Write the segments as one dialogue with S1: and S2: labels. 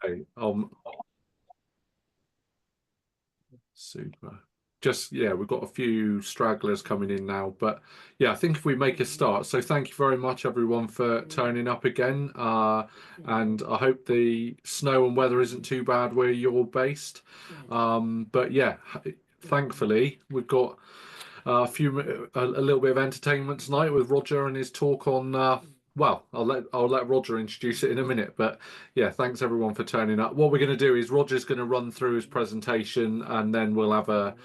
S1: Okay. Super. Just, yeah, we've got a few stragglers coming in now, but yeah, I think if we make a start. So thank you very much, everyone, for turning up again. And I hope the snow and weather isn't too bad where you're based. But yeah, thankfully we've got a little bit of entertainment tonight with Roger and his talk on. Well, I'll let Roger introduce it in a minute, but yeah, thanks everyone for turning up. What we're going to do is Roger's going to run through his presentation, and then we'll have a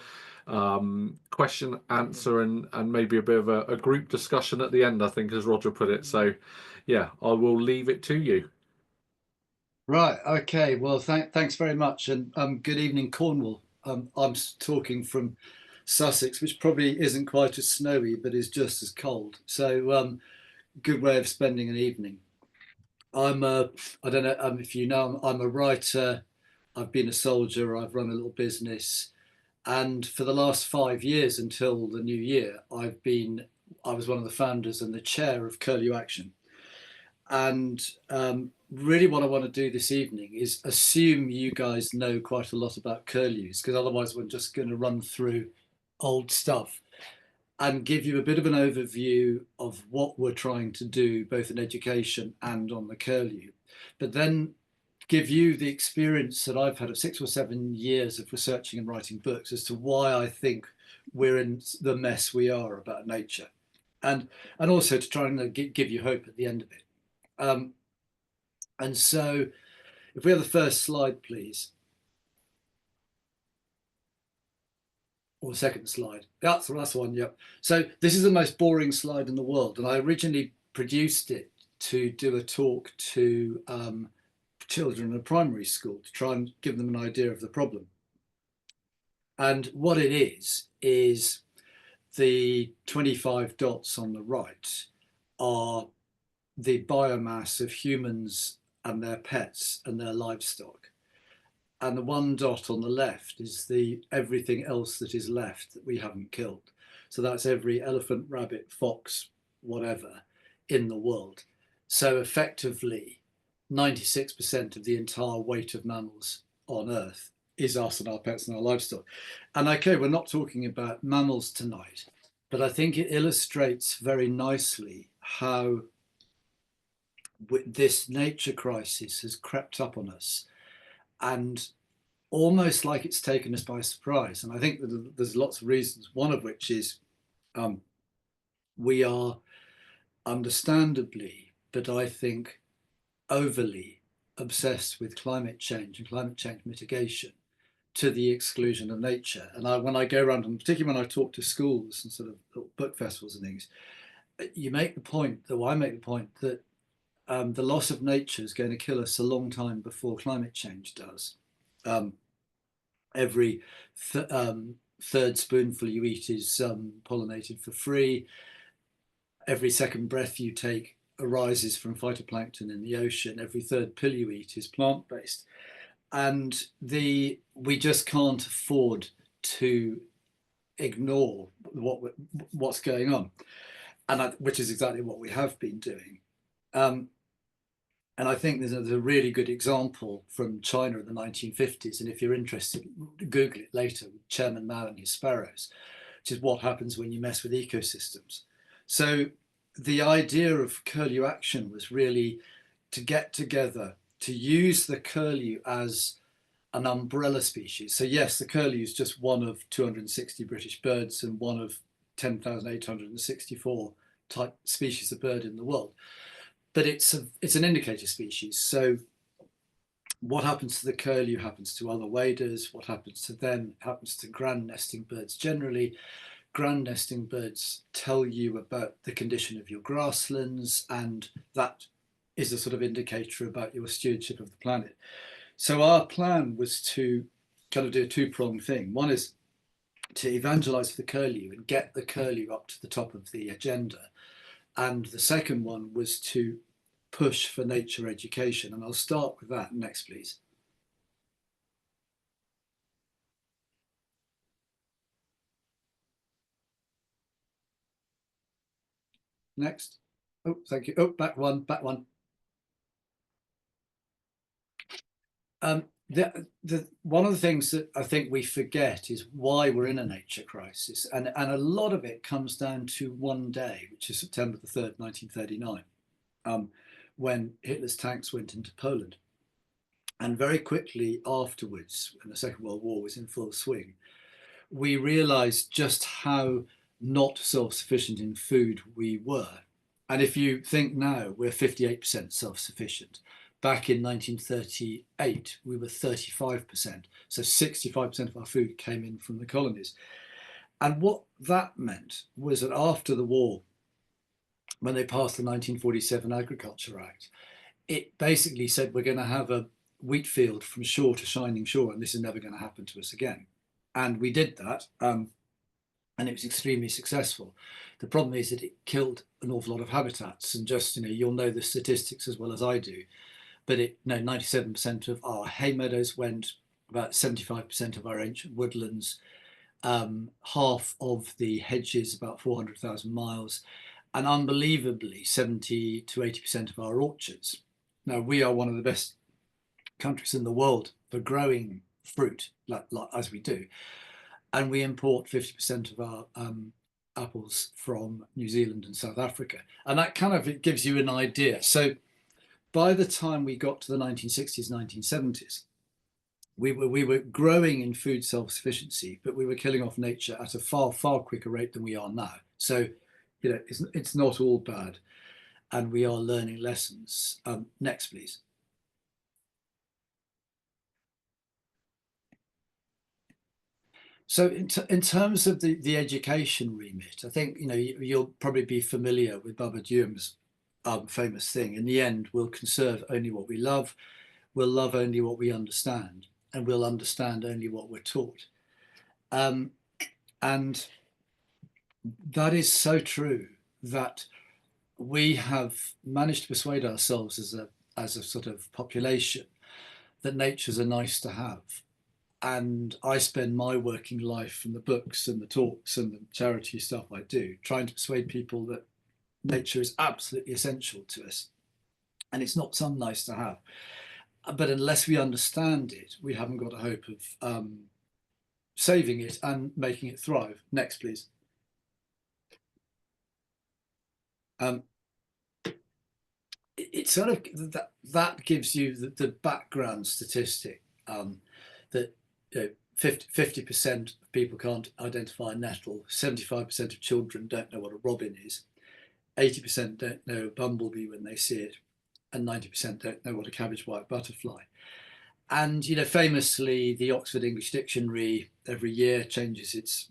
S1: question, answer, and maybe a bit of a group discussion at the end, I think, as Roger put it. So, yeah, I will leave it to you.
S2: Right. Okay. Well, thanks very much, and good evening, Cornwall. I'm talking from Sussex, which probably isn't quite as snowy, but is just as cold. So, good way of spending an evening. I don't know if you know, I'm a writer. I've been a soldier. I've run a little business, and for the last 5 years until the new year, I was one of the founders and the chair of Curlew Action. And really, what I want to do this evening is assume you guys know quite a lot about curlews, because otherwise, we're just going to run through old stuff and give you a bit of an overview of what we're trying to do, both in education and on the curlew. But then give you the experience that I've had of 6 or 7 years of researching and writing books as to why I think we're in the mess we are about nature, and also to try and give you hope at the end of it. And so if we have the first slide, please. Or the second slide. That's the one, yep. So this is the most boring slide in the world. And I originally produced it to do a talk to children in a primary school to try and give them an idea of the problem. And what it is the 25 dots on the right are the biomass of humans and their pets and their livestock. And the one dot on the left is everything else that is left that we haven't killed. So that's every elephant, rabbit, fox, whatever in the world. So effectively, 96% of the entire weight of mammals on Earth is us and our pets and our livestock. And okay, we're not talking about mammals tonight, but I think it illustrates very nicely how this nature crisis has crept up on us, and almost like it's taken us by surprise. And I think that there's lots of reasons, one of which is we are understandably, but I think overly obsessed with climate change and climate change mitigation to the exclusion of nature. And when I go around, and particularly when I talk to schools and sort of book festivals and things, you make the point, though I make the point, that the loss of nature is going to kill us a long time before climate change does. Every third spoonful you eat is pollinated for free. Every second breath you take arises from phytoplankton in the ocean. Every third pill you eat is plant-based. And we just can't afford to ignore what's going on, and which is exactly what we have been doing. And I think there's a really good example from China in the 1950s. And if you're interested, Google it later, with Chairman Mao and his sparrows, which is what happens when you mess with ecosystems. So the idea of curlew action was really to get together, to use the curlew as an umbrella species. So yes, the curlew is just one of 260 British birds and one of 10,864 type species of bird in the world. But it's an indicator species. So what happens to the curlew happens to other waders. What happens to them happens to ground nesting birds generally. Ground nesting birds tell you about the condition of your grasslands, and that is a sort of indicator about your stewardship of the planet. So our plan was to kind of do a two-pronged thing. One is to evangelize for the curlew and get the curlew up to the top of the agenda. And the second one was to push for nature education. And I'll start with that next, please. Next. Oh, thank you. Oh, back one, back one. One of the things that I think we forget is why we're in a nature crisis, and a lot of it comes down to one day, which is September the 3rd, 1939, when Hitler's tanks went into Poland. And very quickly afterwards, when the Second World War was in full swing, we realized just how not self-sufficient in food we were. And if you think now, we're 58% self-sufficient. Back in 1938, we were 35%. So 65% of our food came in from the colonies. And what that meant was that after the war, when they passed the 1947 Agriculture Act, it basically said we're going to have a wheat field from shore to shining shore, and this is never going to happen to us again. And we did that, and it was extremely successful. The problem is that it killed an awful lot of habitats, and just, you'll know the statistics as well as I do, but 97% of our hay meadows went, about 75% of our ancient woodlands, half of the hedges, about 400,000 miles, and unbelievably 70 to 80% of our orchards. Now, we are one of the best countries in the world for growing fruit, like as we do, and we import 50% of our apples from New Zealand and South Africa, and that kind of, it gives you an idea. So by the time we got to the 1960s, 1970s, we were growing in food self-sufficiency, but we were killing off nature at a far, far quicker rate than we are now. So, it's not all bad, and we are learning lessons. Next, please. So in terms of the education remit, I think, you'll probably be familiar with Baba Dioum's famous thing: in the end, we'll conserve only what we love, we'll love only what we understand, and we'll understand only what we're taught. And that is so true, that we have managed to persuade ourselves as a sort of population that nature's a nice to have. And I spend my working life from the books and the talks and the charity stuff I do, trying to persuade people that nature is absolutely essential to us. And it's not some nice to have. But unless we understand it, we haven't got a hope of saving it and making it thrive. Next, please. It's sort of that gives you the background statistic, that 50% of people can't identify a nettle, 75% of children don't know what a robin is, 80% don't know a bumblebee when they see it, and 90% don't know what a cabbage white butterfly. And famously, the Oxford English Dictionary every year changes its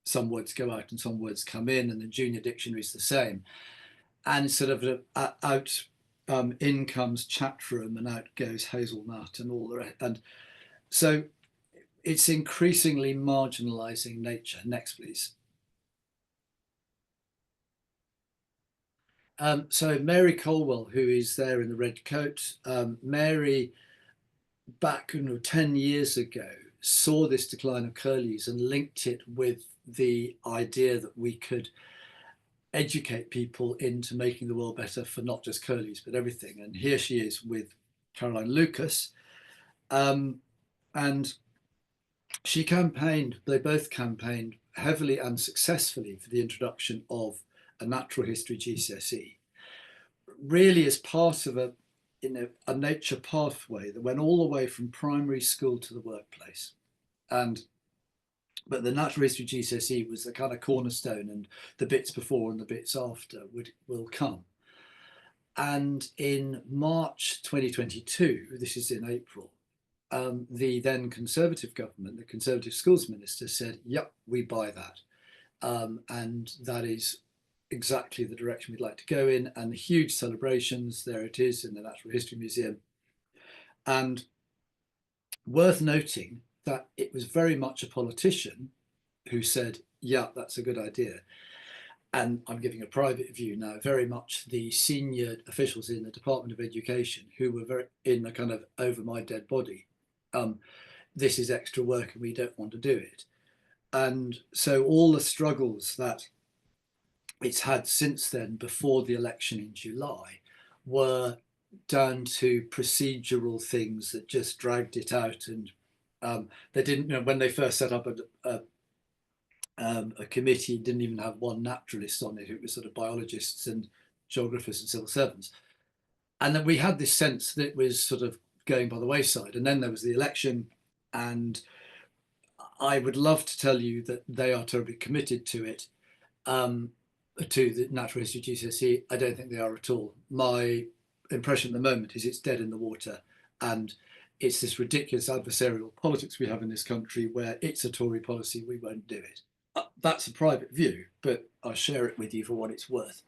S2: some words go out and some words come in, and the Junior Dictionary is the same. And sort of in comes chatterum and out goes hazelnut and all the rest. And so it's increasingly marginalizing nature. Next, please. So Mary Cornwall, who is there in the red coat, Mary, back 10 years ago, saw this decline of curlews and linked it with the idea that we could educate people into making the world better for not just curlews, but everything. And here she is with Caroline Lucas. And she campaigned, they both campaigned heavily and successfully for the introduction of a natural history GCSE, really as part of a nature pathway that went all the way from primary school to the workplace. But the natural history GCSE was the kind of cornerstone, and the bits before and the bits after will come. And in March 2022, this is in April, the then Conservative government, the Conservative schools minister said, yep, we buy that. And that is exactly the direction we'd like to go in, and the huge celebrations, there it is in the Natural History Museum. And worth noting that it was very much a politician who said, yeah, that's a good idea. And I'm giving a private view now, very much the senior officials in the Department of Education who were very in the kind of over my dead body. This is extra work and we don't want to do it. And so all the struggles that it's had since then, before the election in July, were down to procedural things that just dragged it out. And they didn't, when they first set up a committee, it didn't even have one naturalist on it. It was sort of biologists and geographers and civil servants. And then we had this sense that it was sort of going by the wayside. And then there was the election, and I would love to tell you that they are terribly committed to it, to the natural history GCSE. I don't think they are at all. My impression at the moment is it's dead in the water, and it's this ridiculous adversarial politics we have in this country where it's a Tory policy, we won't do it. That's a private view, but I'll share it with you for what it's worth.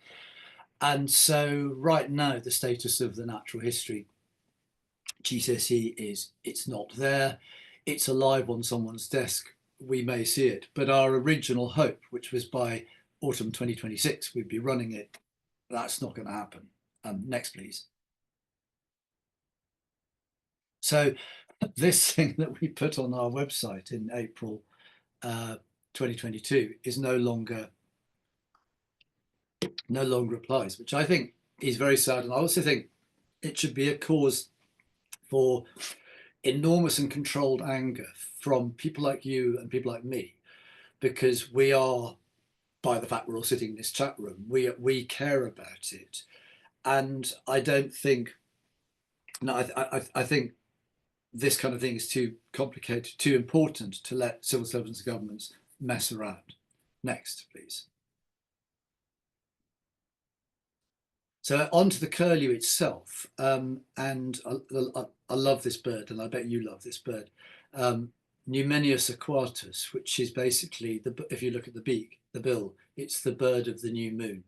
S2: And so right now, the status of the natural history GCSE is it's not there. It's alive on someone's desk. We may see it, but our original hope, which was by autumn 2026, we'd be running it. That's not going to happen. Next, please. So this thing that we put on our website in April 2022 is no longer applies, which I think is very sad. And I also think it should be a cause for enormous and controlled anger from people like you and people like me, because we are, by the fact we're all sitting in this chat room, we care about it. And I don't think, no, I think this kind of thing is too complicated, too important to let civil servants and governments mess around. Next, please. So on to the curlew itself, and I love this bird, and I bet you love this bird. Numenius aquatus, which is basically, if you look at the beak, the bill, it's the bird of the new moon,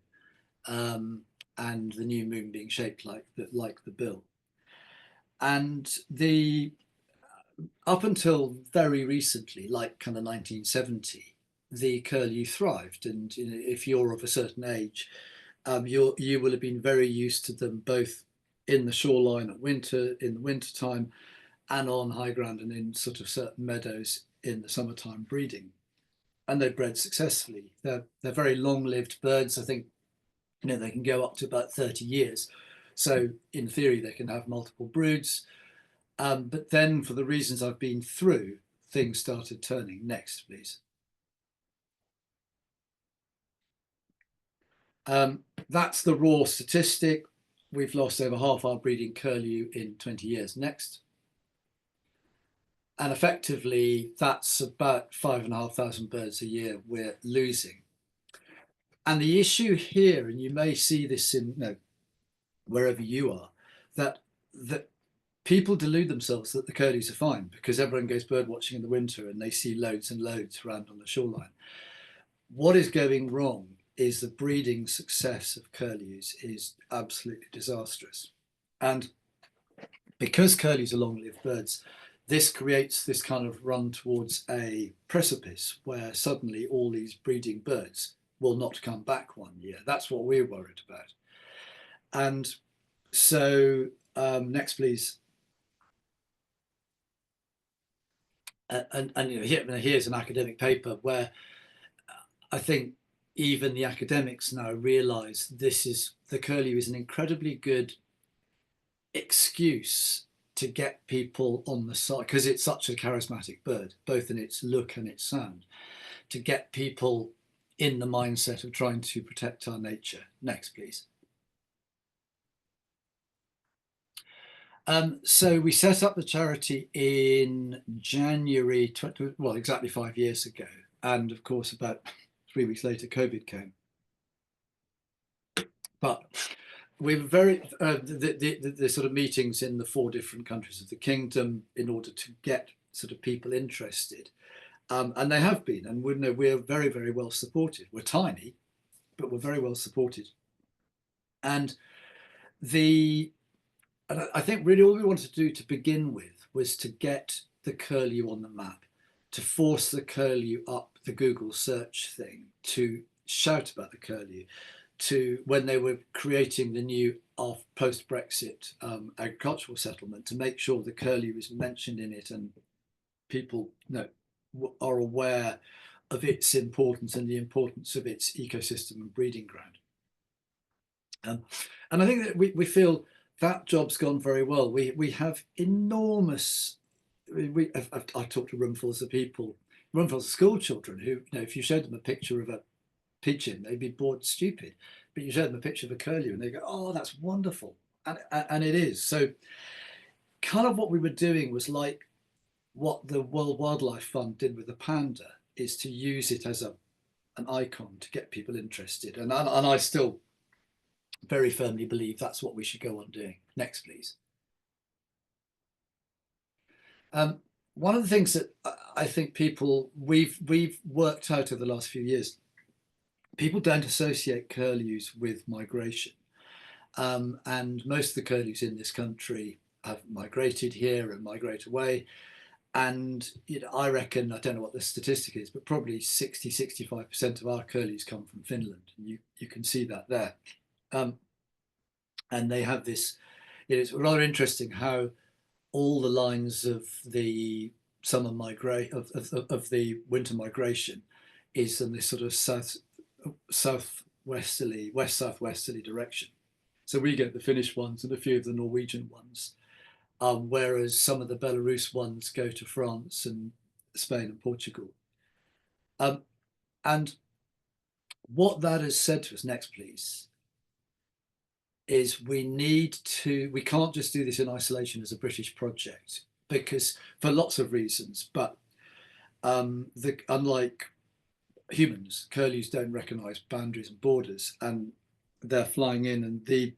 S2: and the new moon being shaped like the bill. And up until very recently, like kind of 1970, the curlew thrived. And if you're of a certain age, you will have been very used to them both in the shoreline in the winter time, and on high ground and in sort of certain meadows in the summertime breeding. And they bred successfully. They're very long-lived birds. I think they can go up to about 30 years. So in theory, they can have multiple broods. But then, for the reasons I've been through, things started turning. Next, please. That's the raw statistic. We've lost over half our breeding curlew in 20 years. Next. And effectively, that's about 5,500 birds a year we're losing. And the issue here, and you may see this in wherever you are, that people delude themselves that the curlews are fine because everyone goes bird watching in the winter and they see loads and loads around on the shoreline. What is going wrong is the breeding success of curlews is absolutely disastrous. And because curlews are long-lived birds, this creates this kind of run towards a precipice where suddenly all these breeding birds will not come back one year. That's what we're worried about. And so, next, please. And here's an academic paper where I think even the academics now realise the curlew is an incredibly good excuse to get people on the side, because it's such a charismatic bird, both in its look and its sound, to get people in the mindset of trying to protect our nature. Next, please. So we set up the charity in January, well, exactly 5 years ago. And of course, about 3 weeks later, COVID came. But we were very, the sort of meetings in the 4 different countries of the kingdom in order to get sort of people interested. And they have been, and we're very, very well supported. We're tiny, but we're very well supported. And I think really all we wanted to do to begin with was to get the curlew on the map, to force the curlew up the Google search thing, to shout about the curlew, to when they were creating the new post-Brexit agricultural settlement, to make sure the curlew is mentioned in it and people are aware of its importance and the importance of its ecosystem and breeding ground. And I think that we feel that job's gone very well. We have enormous. I talked to roomfuls of people, roomfuls of school children who, you know, if you showed them a picture of a pigeon, they'd be bored stupid. But you showed them a picture of a curlew, and they go, "Oh, that's wonderful," and it is. So, kind of what we were doing was like what the World Wildlife Fund did with the panda, is to use it as an icon to get people interested. And I still very firmly believe that's what we should go on doing. Next, please. Um, One of the things that I think we've worked out over the last few years, people don't associate curlews with migration, and most of the curlews in this country have migrated here and migrate away. And you know, I reckon, I don't know what the statistic is, but probably 65% of our curlews come from Finland. And you can see that there. Um, and they have this, it's rather interesting how all the lines of the summer migrate of the winter migration is in this sort of southwesterly, west southwesterly direction. So we get the Finnish ones and a few of the Norwegian ones, whereas some of the Belarus ones go to France and Spain and Portugal. And what that has said to us, next please, is we can't just do this in isolation as a British project, because for lots of reasons, but unlike humans, curlews don't recognise boundaries and borders, and they're flying in, and the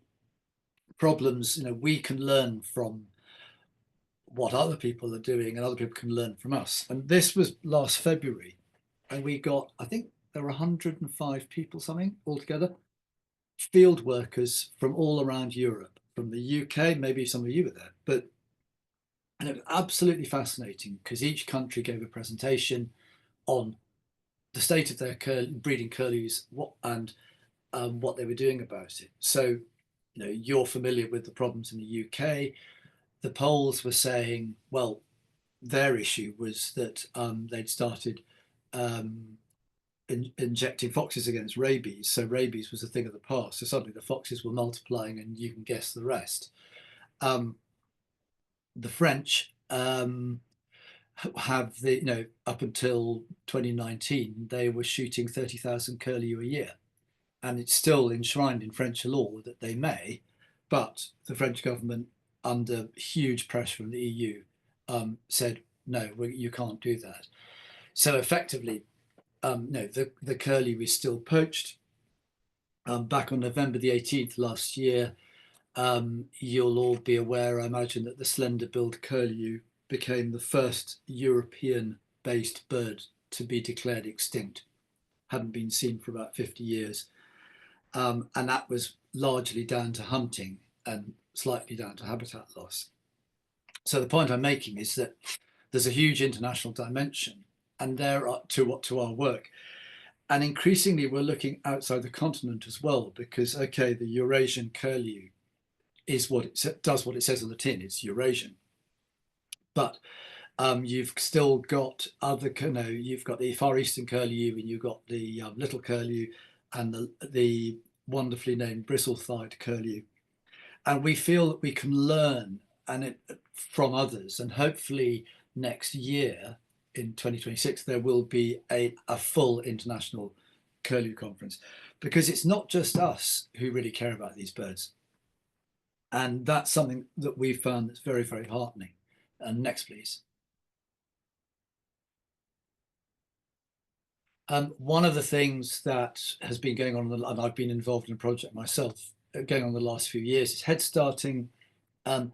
S2: problems, you know, we can learn from what other people are doing, and other people can learn from us. And this was last February, and we got, I think there were 105 people, something altogether, field workers from all around Europe, from the UK, maybe some of you were there, and it was absolutely fascinating because each country gave a presentation on the state of their breeding curlews, and what they were doing about it. So, you know, you're familiar with the problems in the UK. The Poles were saying, well, their issue was that they'd started injecting foxes against rabies. So rabies was a thing of the past. So suddenly the foxes were multiplying, and you can guess the rest. The French have the, you know, up until 2019, they were shooting 30,000 curlew a year. And it's still enshrined in French law that they may, but the French government, under huge pressure from the EU, said, no, you can't do that. So effectively, no, the curlew is still poached. Back on November the 18th last year, you'll all be aware, I imagine, that the slender-billed curlew became the first European-based bird to be declared extinct. Hadn't been seen for about 50 years. And that was largely down to hunting and slightly down to habitat loss. So the point I'm making is that there's a huge international dimension, and there are to our work. And increasingly, we're looking outside the continent as well, because, okay, the Eurasian curlew is what it does, what it says on the tin, it's Eurasian. But you've still got other, you know, you've got the Far Eastern curlew, and you've got the little curlew, and the wonderfully named bristle-thighed curlew. And we feel that we can learn from others, and hopefully next year in 2026 there will be a full international curlew conference, because it's not just us who really care about these birds, and that's something that we've found that's very, very heartening. And next, please. One of the things that has been going on, and I've been involved in a project myself going on the last few years, is head starting. And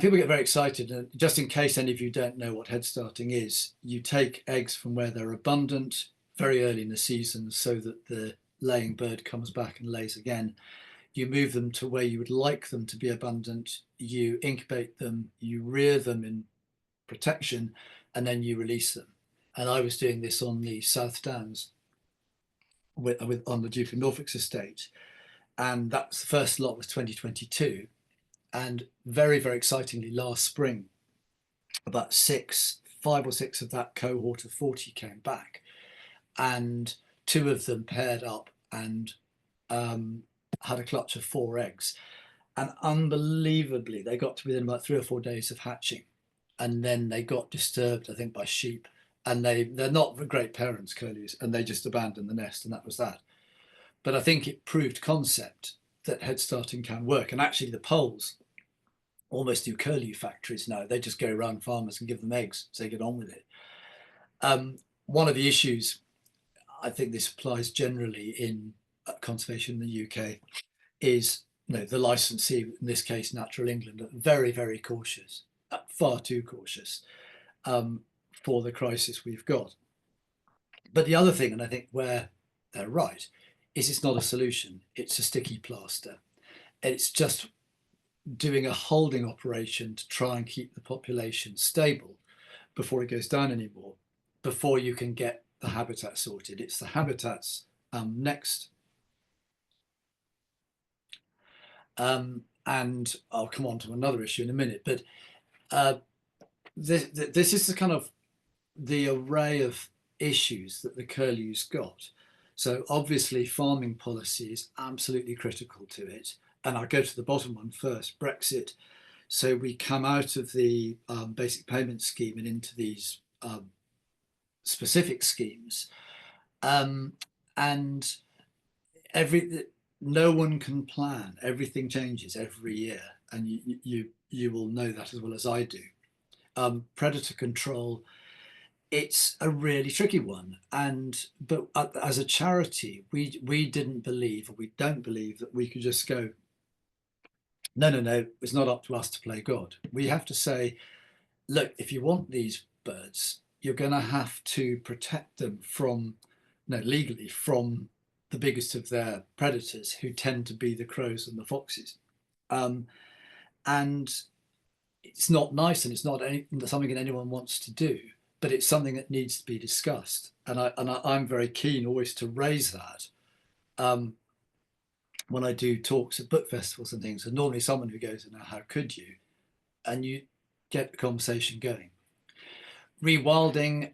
S2: people get very excited. And just in case any of you don't know what head starting is, you take eggs from where they're abundant very early in the season so that the laying bird comes back and lays again. You move them to where you would like them to be abundant. You incubate them, you rear them in protection, and then you release them. And I was doing this on the South Downs on the Duke of Norfolk's estate. And that's the first lot was 2022. And very, very excitingly, last spring, about 5 or 6 of that cohort of 40 came back. And 2 of them paired up and had a clutch of 4 eggs. And unbelievably, they got to within about 3 or 4 days of hatching, and then they got disturbed, I think, by sheep. And they're not great parents, curlews, and they just abandoned the nest, and that was that. But I think it proved concept that head starting can work. And actually, the Poles almost do curlew factories now. They just go around farmers and give them eggs, so they get on with it. One of the issues, I think this applies generally in conservation in the UK, is the licensee, in this case Natural England, are very, very cautious, far too cautious for the crisis we've got. But the other thing, and I think where they're right, is it's not a solution, it's a sticky plaster. And it's just doing a holding operation to try and keep the population stable before it goes down anymore, before you can get the habitat sorted. It's the habitats next. And I'll come on to another issue in a minute, but this is the kind of the array of issues that the curlews got. So obviously farming policy is absolutely critical to it. And I'll go to the bottom one first, Brexit. So we come out of the basic payment scheme and into these specific schemes. And no one can plan. Everything changes every year. And you will know that as well as I do. Predator control, it's a really tricky one. But as a charity, we didn't believe, or we don't believe, that we could just go, no, it's not up to us to play God. We have to say, look, if you want these birds, you're going to have to protect them from, legally, from the biggest of their predators, who tend to be the crows and the foxes. And it's not nice, and it's not something that anyone wants to do, but it's something that needs to be discussed. And I'm very keen always to raise that when I do talks at book festivals and things. And normally someone who goes, "Now, how could you?" And you get the conversation going. Rewilding,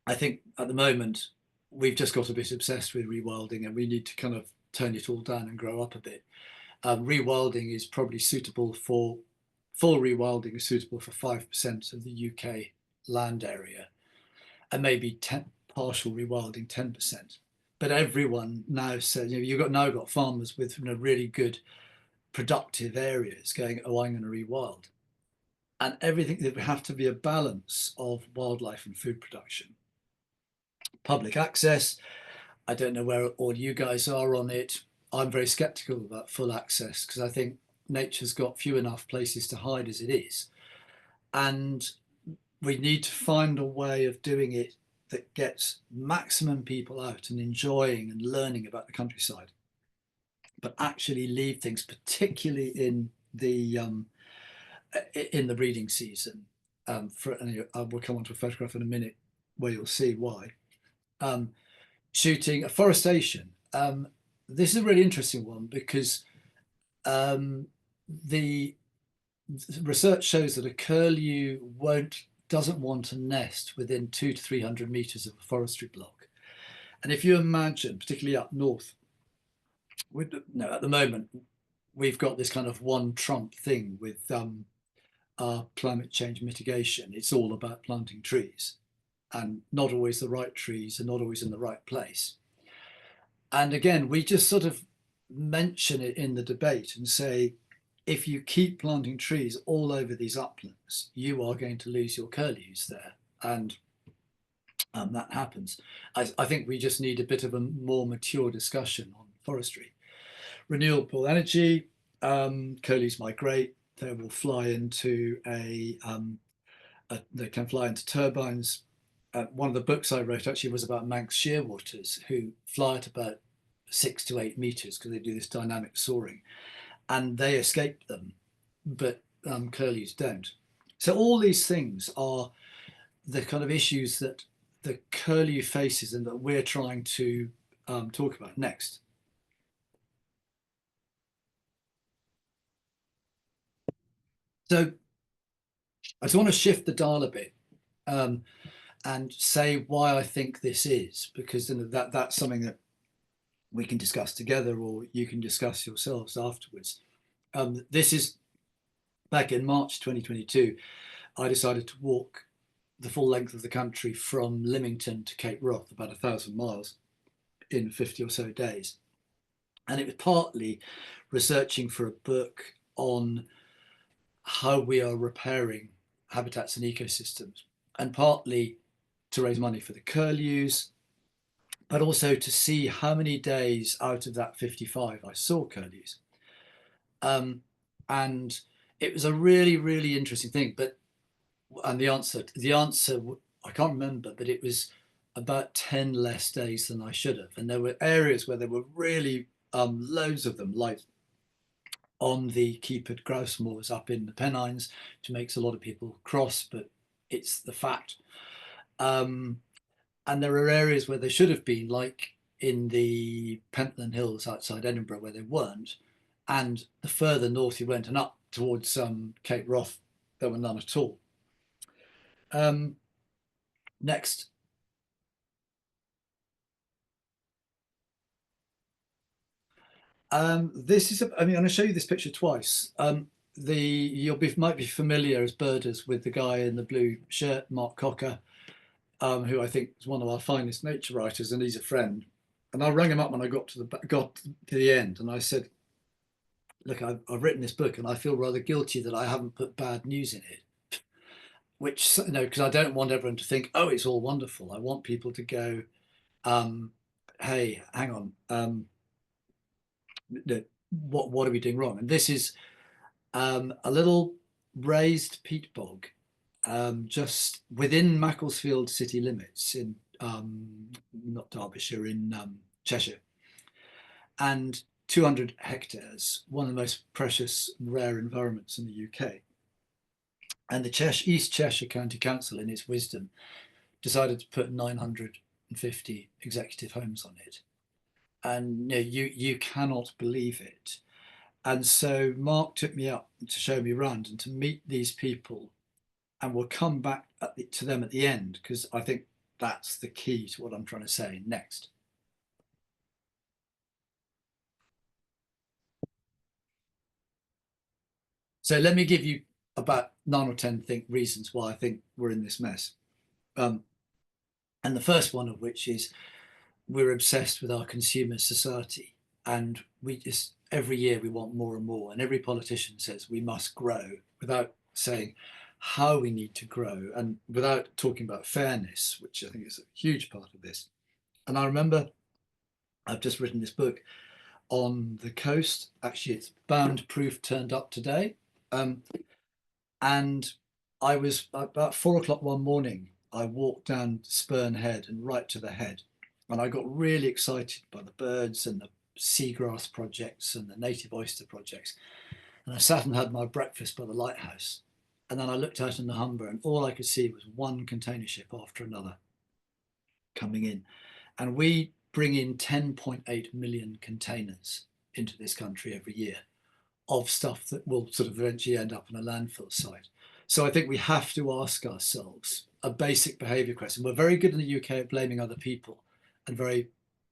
S2: I think at the moment we've just got a bit obsessed with rewilding, and we need to kind of turn it all down and grow up a bit. Rewilding is probably suitable for, full rewilding is suitable for 5% of the UK land area, and maybe partial rewilding 10%. But everyone now says, you've now got farmers with really good productive areas going, oh, I'm going to rewild. And everything, there would have to be a balance of wildlife and food production. Public access, I don't know where all you guys are on it. I'm very skeptical about full access, because I think nature's got few enough places to hide as it is. And we need to find a way of doing it that gets maximum people out and enjoying and learning about the countryside, but actually leave things, particularly in the breeding season. We'll come on to a photograph in a minute where you'll see why. Shooting, afforestation. This is a really interesting one, because the research shows that a curlew doesn't want to nest within 200 to 300 meters of a forestry block. And if you imagine, particularly up north, at the moment, we've got this kind of one Trump thing with our climate change mitigation. It's all about planting trees, and not always the right trees, and not always in the right place. And again, we just sort of mention it in the debate and say, if you keep planting trees all over these uplands, you are going to lose your curlews there. And that happens. I think we just need a bit of a more mature discussion on forestry. Renewable energy, curlews migrate. They will fly into they can fly into turbines. One of the books I wrote actually was about Manx shearwaters, who fly at about 6 to 8 meters because they do this dynamic soaring, and they escape them, but curlews don't. So all these things are the kind of issues that the curlew faces and that we're trying to talk about next. So I just want to shift the dial a bit and say why I think this is, because that's something that we can discuss together, or you can discuss yourselves afterwards. This is back in March 2022. I decided to walk the full length of the country from Lymington to Cape Wrath, about 1,000 miles, in 50 or so days. And it was partly researching for a book on how we are repairing habitats and ecosystems, and partly to raise money for the Curlews, but also to see how many days out of that 55 I saw Curlews. And it was a really, really interesting thing. And the answer, I can't remember, but it was about 10 less days than I should have. And there were areas where there were really loads of them, like on the Keepard grouse moors up in the Pennines, which makes a lot of people cross, but it's the fact. And there are areas where they should have been, like in the Pentland Hills outside Edinburgh, where they weren't. And the further north you went and up towards Cape Wrath, there were none at all. Next. This is, I'm going to show you this picture twice. Might be familiar as birders with the guy in the blue shirt, Mark Cocker, who I think is one of our finest nature writers, and he's a friend. And I rang him up when I got to the end, and I said, "Look, I've written this book, and I feel rather guilty that I haven't put bad news in it." Which, you know, because I don't want everyone to think, "Oh, it's all wonderful." I want people to go, "Hey, hang on, what are we doing wrong?" And this is a little raised peat bog just within Macclesfield city limits in not Derbyshire, in Cheshire, and 200 hectares, one of the most precious rare environments in the UK. And the East Cheshire County Council, in its wisdom, decided to put 950 executive homes on it. And you cannot believe it. And so Mark took me up to show me around and to meet these people, and we'll come back to them at the end, because I think that's the key to what I'm trying to say next. So let me give you about 9 or 10 reasons why I think we're in this mess. And the first one of which is we're obsessed with our consumer society, and we just every year we want more and more, and every politician says we must grow without saying how we need to grow, and without talking about fairness, which I think is a huge part of this. And I remember I've just written this book on the coast. Actually, it's bound proof turned up today. And I was about 4 o'clock one morning, I walked down Spurn Head and right to the head. And I got really excited by the birds and the seagrass projects and the native oyster projects. And I sat and had my breakfast by the lighthouse. And then I looked out in the Humber, and all I could see was one container ship after another coming in. And we bring in 10.8 million containers into this country every year of stuff that will sort of eventually end up in a landfill site. So I think we have to ask ourselves a basic behaviour question. We're very good in the UK at blaming other people, and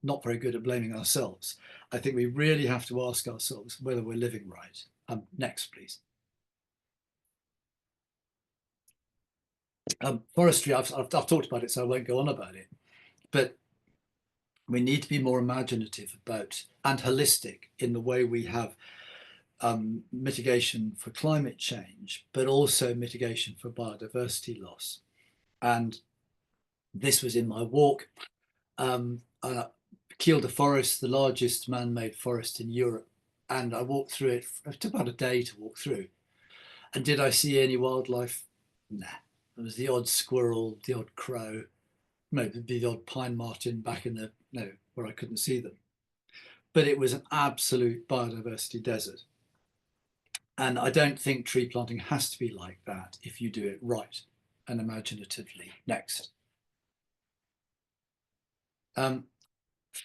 S2: not very good at blaming ourselves. I think we really have to ask ourselves whether we're living right. Next, please. Forestry, I've talked about it, so I won't go on about it. But we need to be more imaginative about and holistic in the way we have mitigation for climate change, but also mitigation for biodiversity loss. And this was in my walk. Kielder Forest, the largest man-made forest in Europe, and I walked through it. It took about a day to walk through. And did I see any wildlife? Nah. There was the odd squirrel, the odd crow, maybe the odd pine marten back in where I couldn't see them. But it was an absolute biodiversity desert. And I don't think tree planting has to be like that if you do it right and imaginatively. Next.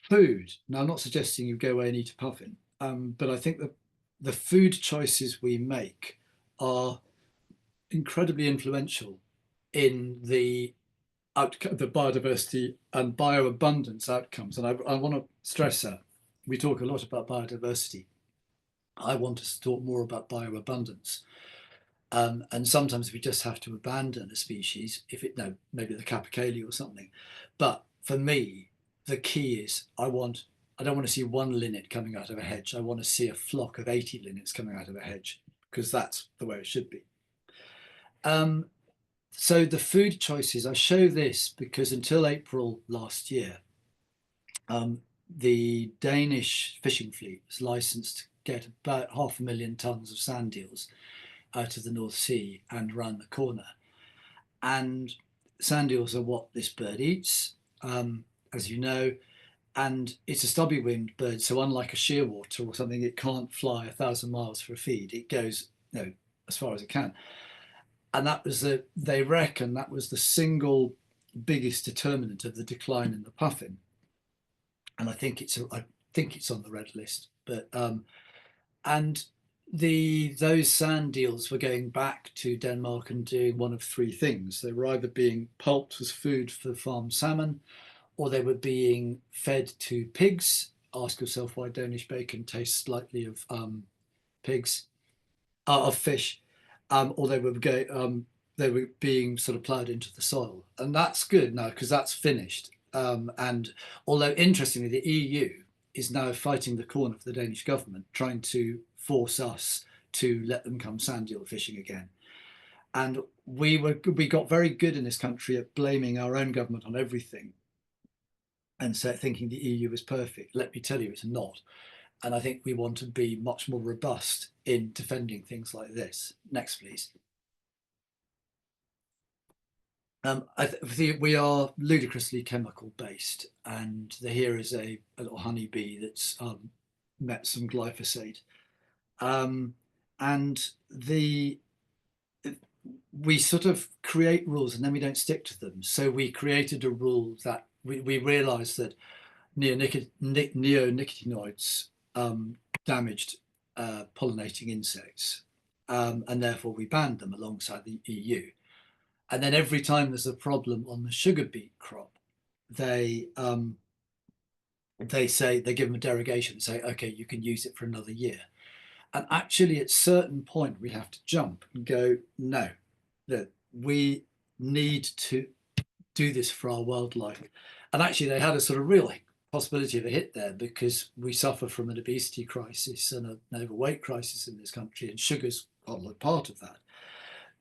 S2: Food. Now, I'm not suggesting you go away and eat a puffin, but I think that the food choices we make are incredibly influential in the biodiversity and bioabundance outcomes. And I want to stress that. we talk a lot about biodiversity. I want us to talk more about bioabundance. And sometimes we just have to abandon a species, if it, no, maybe the capercaillie or something. But for me, the key is I don't want to see one linnet coming out of a hedge. I want to see a flock of 80 linnets coming out of a hedge, because that's the way it should be. So the food choices, I show this because until April last year, the Danish fishing fleet was licensed to get about 500,000 tons of sand eels out of the North Sea and round the corner. And sand eels are what this bird eats, as you know, and it's a stubby-winged bird. So unlike a shearwater or something, it can't fly 1,000 miles for a feed. It goes, as far as it can. And that was they reckon that was the single biggest determinant of the decline in the puffin. And I think it's on the red list. But and those sand eels were going back to Denmark and doing one of three things. They were either being pulped as food for farm salmon, or they were being fed to pigs. Ask yourself why Danish bacon tastes slightly of pigs, of fish, or they were being sort of ploughed into the soil, and that's good now because that's finished. And although interestingly, the EU is now fighting the corner for the Danish government, trying to force us to let them come sand eel fishing again. And we got very good in this country at blaming our own government on everything, and so thinking the EU is perfect. Let me tell you, it's not. And I think we want to be much more robust in defending things like this. Next, please. We are ludicrously chemical based, and here is a little honeybee that's met some glyphosate, and we sort of create rules and then we don't stick to them. So we created a rule that we realised that neonicotinoids damaged pollinating insects, and therefore we banned them alongside the EU. And then every time there's a problem on the sugar beet crop, they say, they give them a derogation, say, okay, you can use it for another year. And actually, at a certain point, we have to jump and go, no, that we need to do this for our wildlife. And actually, they had a sort of real possibility of a hit there, because we suffer from an obesity crisis and an overweight crisis in this country, and sugar's part of that.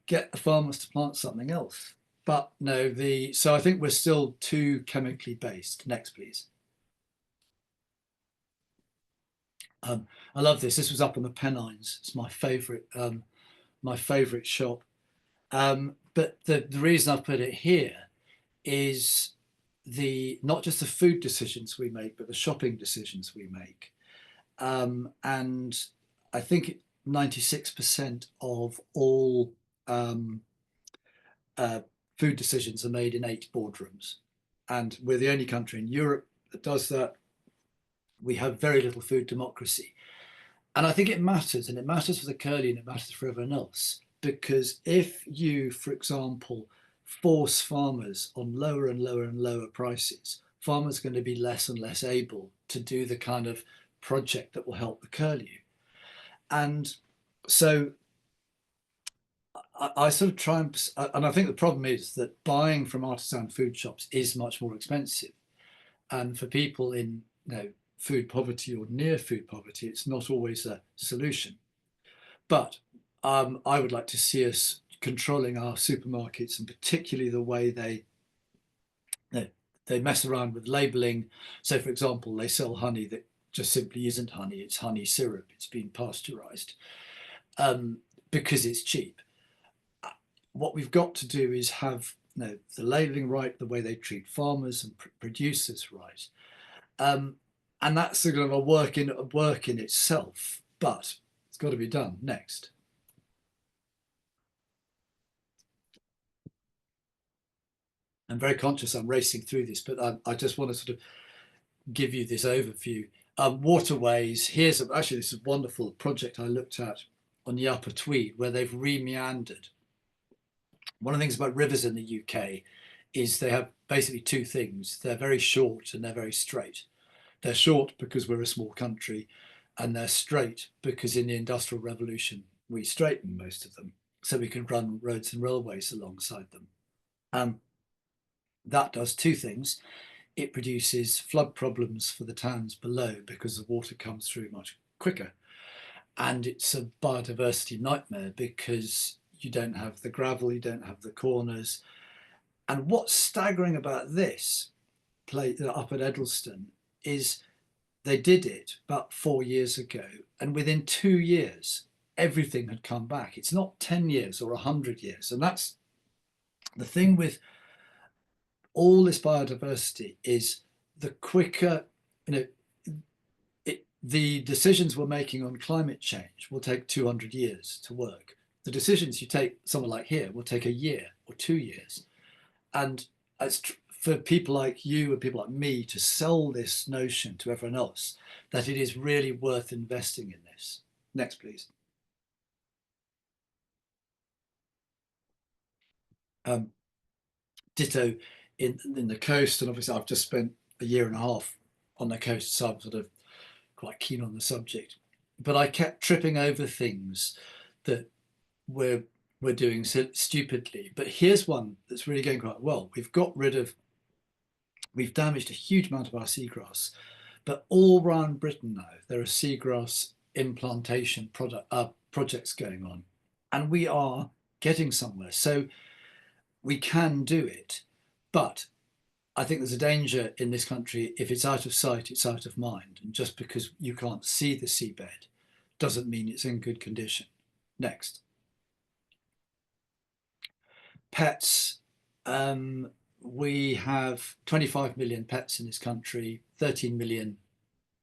S2: Get the farmers to plant something else. But no, so I think we're still too chemically based. Next, please. I love this. This was up on the Pennines. It's my favourite shop. But the reason I've put it here is not just the food decisions we make, but the shopping decisions we make. And I think 96% of all food decisions are made in 8 boardrooms. And we're the only country in Europe that does that. We have very little food democracy. And I think it matters, and it matters for the curlew and it matters for everyone else. Because if you, for example, force farmers on lower and lower and lower prices, farmers are going to be less and less able to do the kind of project that will help the curlew. And so I sort of try and I think the problem is that buying from artisan food shops is much more expensive. And for people in food poverty or near food poverty, it's not always a solution. But I would like to see us controlling our supermarkets, and particularly the way they mess around with labeling. So, for example, they sell honey that just simply isn't honey; it's honey syrup. It's been pasteurized because it's cheap. What we've got to do is have the labeling right, the way they treat farmers and producers right, and that's sort of a work in itself. But it's got to be done. Next. I'm very conscious I'm racing through this, but I just want to sort of give you this overview. Waterways, this is a wonderful project I looked at on the Upper Tweed, where they've re-meandered. One of the things about rivers in the UK is they have basically 2 things. They're very short and they're very straight. They're short because we're a small country, and they're straight because in the Industrial Revolution, we straightened most of them so we could run roads and railways alongside them. That does two things. It produces flood problems for the towns below because the water comes through much quicker. And it's a biodiversity nightmare because you don't have the gravel, you don't have the corners. And what's staggering about this play up at Edleston is they did it about 4 years ago, and within 2 years, everything had come back. It's not 10 years or 100 years. And that's the thing with all this biodiversity is the quicker, the decisions we're making on climate change will take 200 years to work. The decisions you take somewhere like here will take a year or 2 years. And for people like you and people like me to sell this notion to everyone else that it is really worth investing in this. Next, please. Ditto in the coast, and obviously I've just spent a year and a half on the coast, so I'm sort of quite keen on the subject. But I kept tripping over things that we're doing stupidly. But here's one that's really going quite well. We've damaged a huge amount of our seagrass, but all around Britain now there are seagrass implantation projects going on, and we are getting somewhere. So we can do it, but I think there's a danger in this country. If it's out of sight, it's out of mind. And just because you can't see the seabed doesn't mean it's in good condition. Next. Pets. We have 25 million pets in this country, 13 million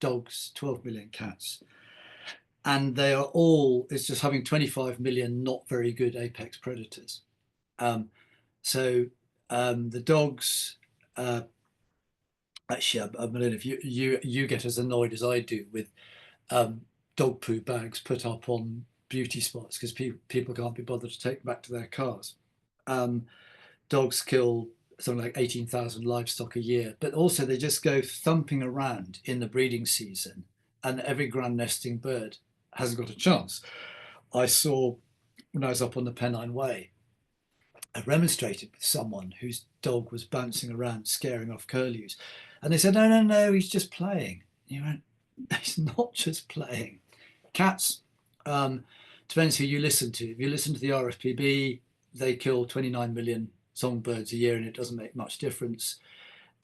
S2: dogs, 12 million cats. And they are all, it's just having 25 million not very good apex predators. The dogs, actually, I don't know if you get as annoyed as I do with dog poo bags put up on beauty spots because people can't be bothered to take back to their cars. Dogs kill something like 18,000 livestock a year, but also they just go thumping around in the breeding season, and every grand nesting bird hasn't got a chance. I saw when I was up on the Pennine Way, I remonstrated with someone whose dog was bouncing around, scaring off curlews. And they said, no, he's just playing. And you went, he's not just playing. Cats, depends who you listen to. If you listen to the RFPB, they kill 29 million songbirds a year, and it doesn't make much difference.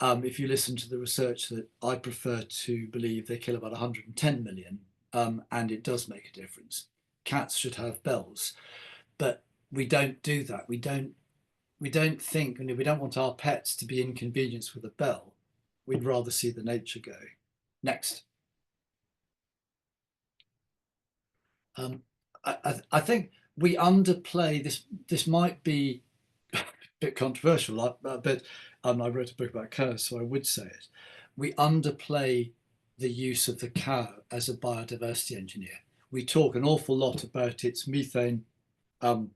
S2: If you listen to the research that I prefer to believe, they kill about 110 million, and it does make a difference. Cats should have bells, but we don't do that. We don't think, we don't want our pets to be inconvenienced with a bell. We'd rather see the nature go. Next. I think we underplay this. This might be a bit controversial, but I wrote a book about cows, so I would say it. We underplay the use of the cow as a biodiversity engineer. We talk an awful lot about its methane, the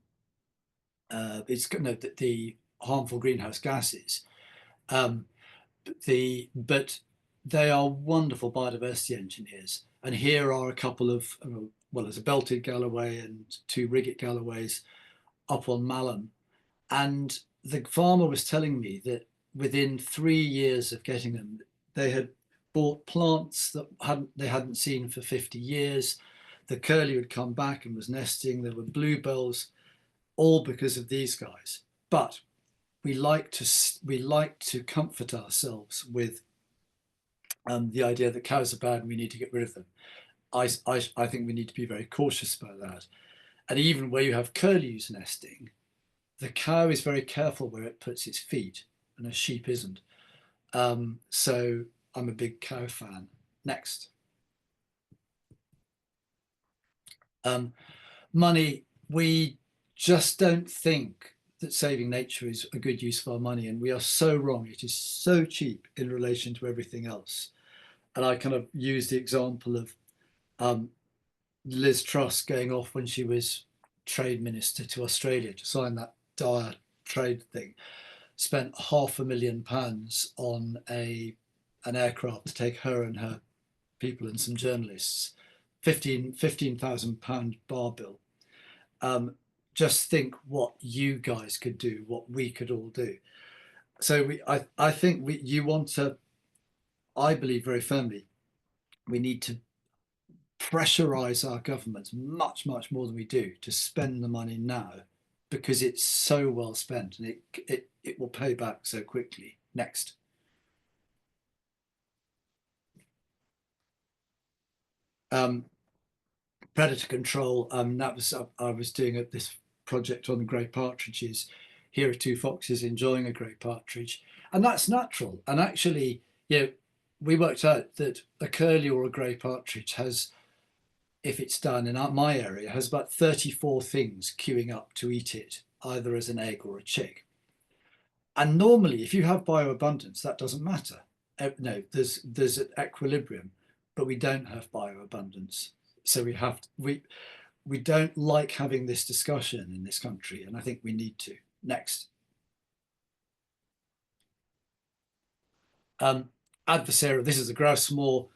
S2: harmful greenhouse gases, but they are wonderful biodiversity engineers. And here are a couple of, well, there's a belted Galloway and 2 Rigget Galloways up on Malham. And the farmer was telling me that within 3 years of getting them, they had bought plants that they hadn't seen for 50 years. The curlew had come back and was nesting. There were bluebells, all because of these guys. But we like to comfort ourselves with the idea that cows are bad and we need to get rid of them. I think we need to be very cautious about that. And even where you have curlews nesting, the cow is very careful where it puts its feet, and a sheep isn't. So I'm a big cow fan. Next. Money. We just don't think that saving nature is a good use of our money, and we are so wrong. It is so cheap in relation to everything else. And I kind of use the example of Liz Truss going off when she was trade minister to Australia to sign that dire trade thing, spent £500,000 on a an aircraft to take her and her people and some journalists, 15,000 pound bar bill. Just think what you guys could do, what we could all do. So I think you want to, I believe very firmly, we need to pressurize our governments much more than we do to spend the money now, because it's so well spent and it will pay back so quickly. Next. Predator control. That was I was doing this project on the grey partridges. Here are two foxes enjoying a grey partridge, and that's natural. And actually, we worked out that a curlew or a grey partridge has, if it's done in my area, has about 34 things queuing up to eat it, either as an egg or a chick. And normally, if you have bioabundance, that doesn't matter. No, there's an equilibrium, but we don't have bioabundance. So we don't like having this discussion in this country, and I think we need to. Next. Adversarial. This is a grouse moor.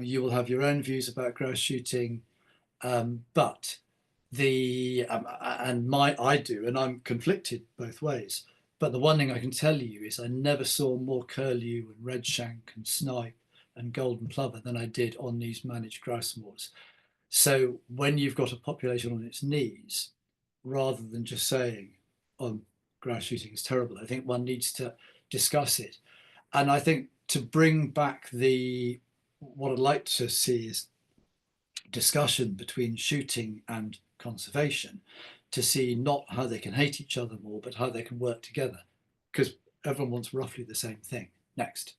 S2: You will have your own views about grouse shooting, but I do, and I'm conflicted both ways. But the one thing I can tell you is I never saw more curlew and redshank and snipe and golden plover than I did on these managed grouse moors. So when you've got a population on its knees, rather than just saying, "Oh, grouse shooting is terrible," I think one needs to discuss it. And I think to bring back what I'd like to see is discussion between shooting and conservation, to see not how they can hate each other more, but how they can work together, because everyone wants roughly the same thing. Next.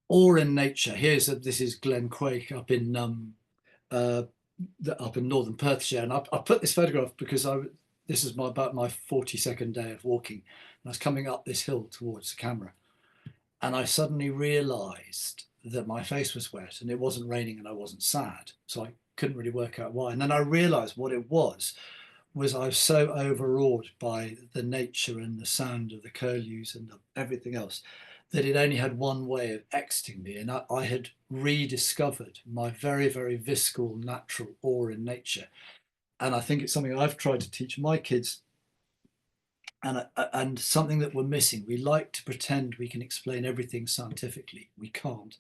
S2: Or in nature. This is Glen Quake up in northern Perthshire, and I put this photograph because this is about my 42nd day of walking, and I was coming up this hill towards the camera, and I suddenly realised that my face was wet, and it wasn't raining, and I wasn't sad, so I couldn't really work out why. And then I realised what it was I was so overawed by the nature and the sound of the curlews and everything else, that it only had one way of exiting me. And I had rediscovered my very, very visceral, natural awe in nature. And I think it's something I've tried to teach my kids, and something that we're missing. We like to pretend we can explain everything scientifically. We can't.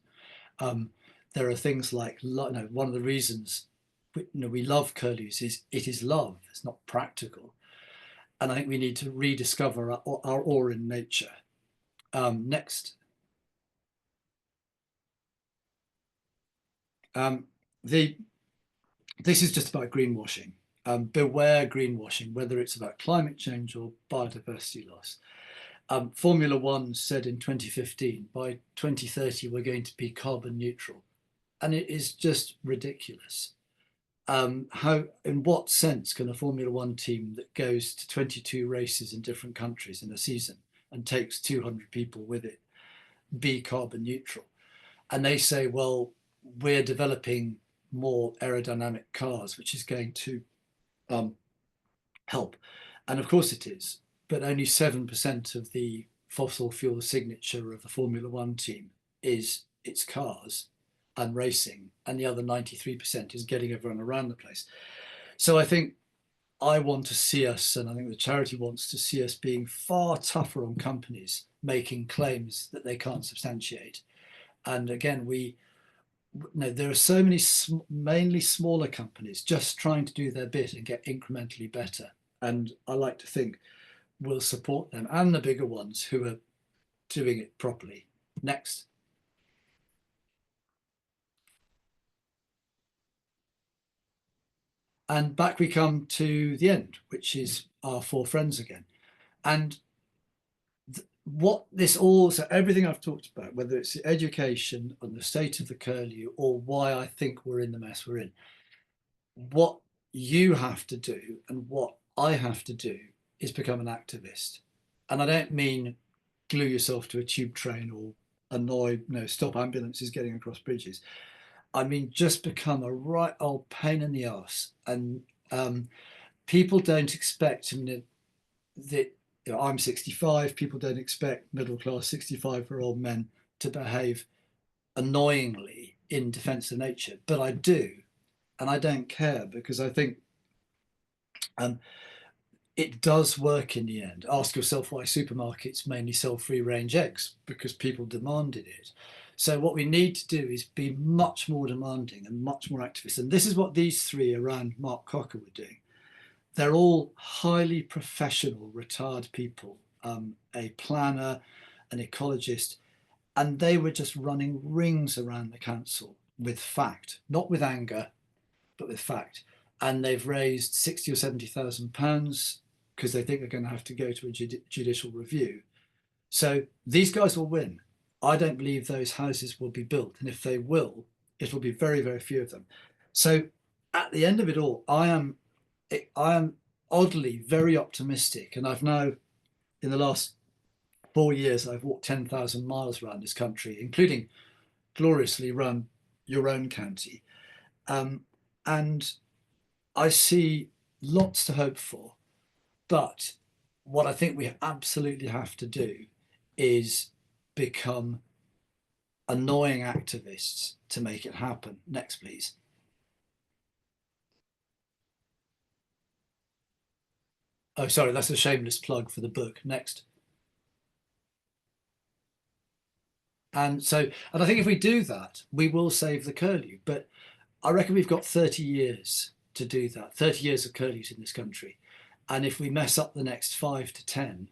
S2: There are things like, one of the reasons we love curlews is it is love. It's not practical. And I think we need to rediscover our awe in nature. Next. This is just about greenwashing. Beware greenwashing, whether it's about climate change or biodiversity loss. Formula One said in 2015, by 2030, we're going to be carbon neutral. And it is just ridiculous. In what sense can a Formula One team that goes to 22 races in different countries in a season and takes 200 people with it be carbon neutral? And they say, well, we're developing more aerodynamic cars, which is going to help. And of course it is, but only 7% of the fossil fuel signature of the Formula One team is its cars and racing, and the other 93% is getting everyone around the place. So I think I want to see us, and I think the charity wants to see us being far tougher on companies making claims that they can't substantiate. And again, there are so many mainly smaller companies just trying to do their bit and get incrementally better. And I like to think we'll support them and the bigger ones who are doing it properly. Next. And back we come to the end, which is our four friends again. And what this all, so everything I've talked about, whether it's the education and the state of the curlew, or why I think we're in the mess we're in, what you have to do and what I have to do is become an activist. And I don't mean glue yourself to a tube train or stop ambulances getting across bridges. I mean, just become a right old pain in the arse. And people don't expect that I'm 65. People don't expect middle-class 65-year-old men to behave annoyingly in defense of nature, but I do, and I don't care, because I think it does work in the end. Ask yourself why supermarkets mainly sell free-range eggs, because people demanded it. So what we need to do is be much more demanding and much more activist. And this is what these three around Mark Cocker were doing. They're all highly professional, retired people, a planner, an ecologist, and they were just running rings around the council with fact, not with anger, but with fact. And they've raised 60 or 70,000 pounds because they think they're going to have to go to a judicial review. So these guys will win. I don't believe those houses will be built, and if they will, it will be very, very few of them. So at the end of it all, I am oddly very optimistic, and I've now, in the last 4 years, I've walked 10,000 miles around this country, including gloriously run your own county. And I see lots to hope for, but what I think we absolutely have to do is become annoying activists to make it happen. Next, please. Oh, sorry, that's a shameless plug for the book. Next. And I think if we do that, we will save the curlew. But I reckon we've got 30 years to do that, 30 years of curlews in this country. And if we mess up the next 5 to 10,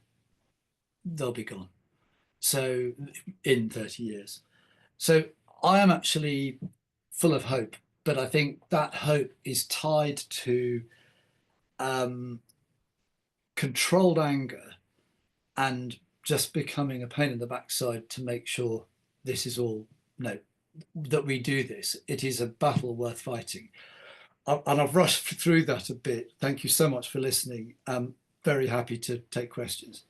S2: they'll be gone. So in 30 years. So I am actually full of hope, but I think that hope is tied to controlled anger and just becoming a pain in the backside to make sure this is all, that we do this. It is a battle worth fighting. And I've rushed through that a bit. Thank you so much for listening. I'm very happy to take questions.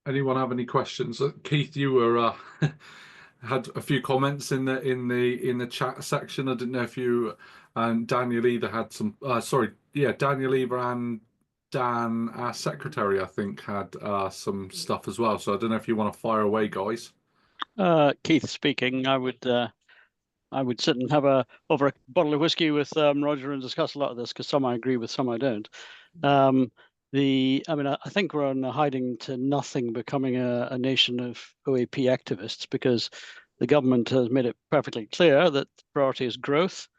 S1: Anyone have any questions? Keith, you were had a few comments in the chat section. I didn't know if you and Daniel either had some. Daniel either and Dan, our secretary, I think, had some stuff as well. So I don't know if you want to fire away, guys.
S3: Keith speaking. I would sit and have over a bottle of whiskey with Roger and discuss a lot of this, because some I agree with, some I don't. I think we're on a hiding to nothing, becoming a nation of OAP activists, because the government has made it perfectly clear that the priority is growth.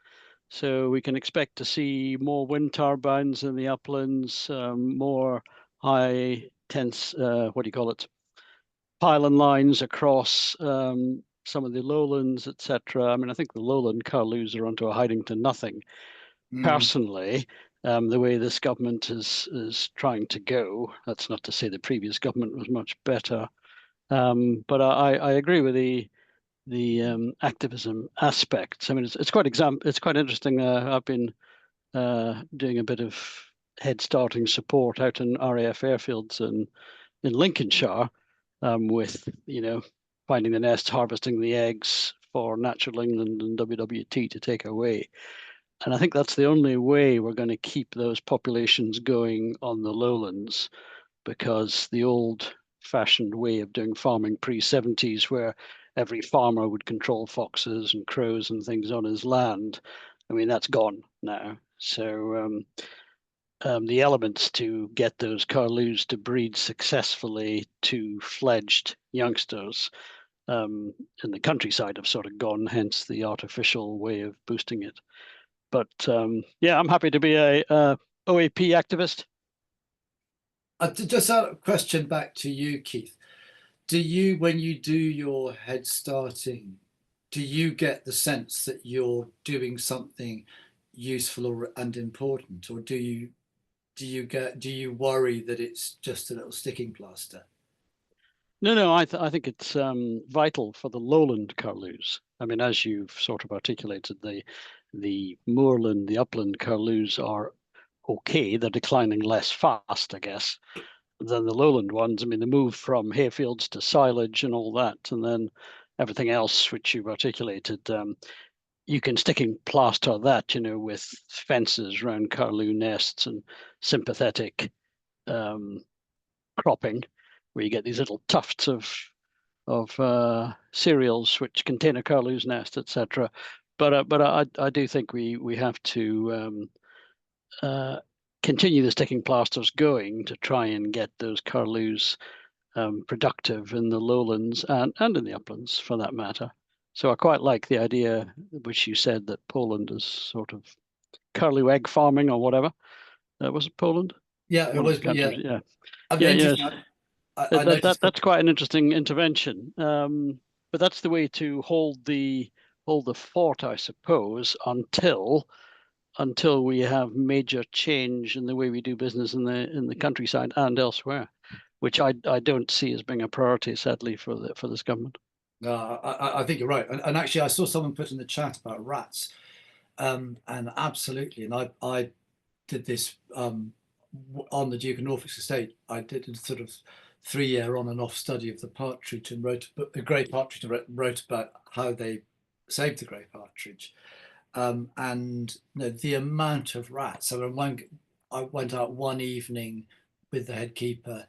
S3: So we can expect to see more wind turbines in the uplands, more high tense, pylon lines across some of the lowlands, etc. I think the lowland Curlews are onto a hiding to nothing. Personally, the way this government is trying to go, that's not to say the previous government was much better, but I agree with the activism aspects. It's quite interesting. I've been doing a bit of head starting support out in RAF airfields in Lincolnshire, with finding the nests, harvesting the eggs for Natural England and WWT to take away. And I think that's the only way we're going to keep those populations going on the lowlands, because the old-fashioned way of doing farming pre-70s, where every farmer would control foxes and crows and things on his land, that's gone now. So the elements to get those Curlews to breed successfly to fledged youngsters in the countryside have sort of gone, hence the artificial way of boosting it. But I'm happy to be a OAP activist.
S2: Just a question back to you, Keith. Do you, when you do your head starting, do you get the sense that you're doing something useful and important, or do you worry that it's just a little sticking plaster?
S3: No, I think it's vital for the lowland Curlews. As you've sort of articulated, the moorland, the upland Curlews are okay. They're declining less fast, I guess. than the lowland ones. I mean, the move from hayfields to silage and all that, and then everything else which you've articulated. You can sticking plaster that, with fences around curlew nests and sympathetic cropping, where you get these little tufts of cereals which contain a curlew's nest, etc. But I do think we have to continue the sticking plasters going to try and get those curlews productive in the lowlands and in the uplands, for that matter. So I quite like the idea, which you said, that Poland is sort of curlew egg farming or whatever. Was it Poland?
S2: Yeah, it was. Yeah,
S3: yeah.
S2: interesting. I noticed
S3: that's quite an interesting intervention. But that's the way to hold the fort, I suppose, until we have major change in the way we do business in the countryside and elsewhere, which I don't see as being a priority, sadly, for this government.
S2: I think you're right. And actually, I saw someone put in the chat about rats, and absolutely. And I did this on the Duke of Norfolk's estate. I did a sort of 3-year on and off study of the partridge, and wrote a grey partridge, and wrote about how they saved the grey partridge. And the amount of rats. I mean, I went out one evening with the head keeper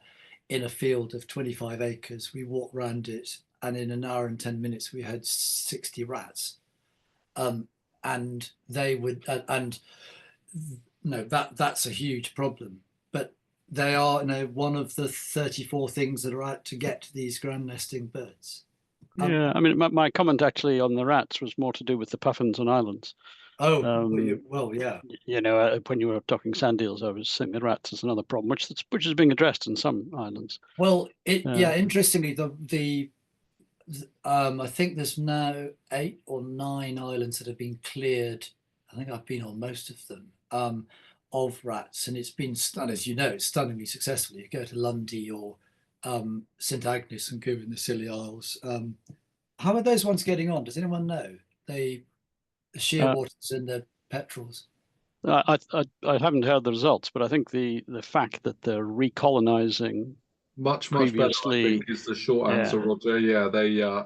S2: in a field of 25 acres. We walked around it, and in an hour and 10 minutes, we had 60 rats. And they would, that's a huge problem. But they are, one of the 34 things that are out to get these ground nesting birds.
S3: Yeah, I mean, my comment actually on the rats was more to do with the puffins and islands.
S2: Oh, well, yeah.
S3: When you were talking sand eels, I was saying the rats is another problem, which is being addressed in some islands.
S2: Well, interestingly, I think there's now 8 or 9 islands that have been cleared. I think I've been on most of them, of rats, and it's been, as you know, it's stunningly successful. You go to Lundy or St Agnes and go in the Scilly Isles. How are those ones getting on? Does anyone know? The shearwaters and the petrels.
S3: I haven't heard the results, but I think the fact that they're recolonizing
S1: much
S3: previously,
S1: better, I think, is the short answer, Roger. Yeah,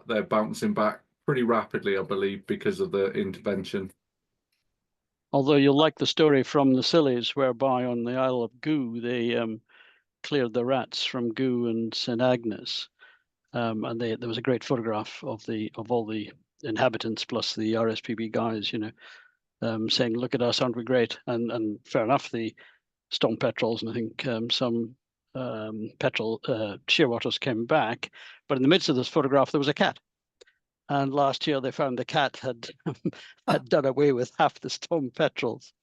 S1: they're bouncing back pretty rapidly, I believe, because of the intervention.
S3: Although you'll like the story from the Scillies, whereby on the Isle of Goo they cleared the rats from Goo and St Agnes, and there was a great photograph of all the inhabitants plus the RSPB guys, saying, "Look at us, aren't we great?" And fair enough, the storm petrels and I think some petrel shearwaters came back, but in the midst of this photograph there was a cat. And last year they found the cat had done away with half the storm petrels.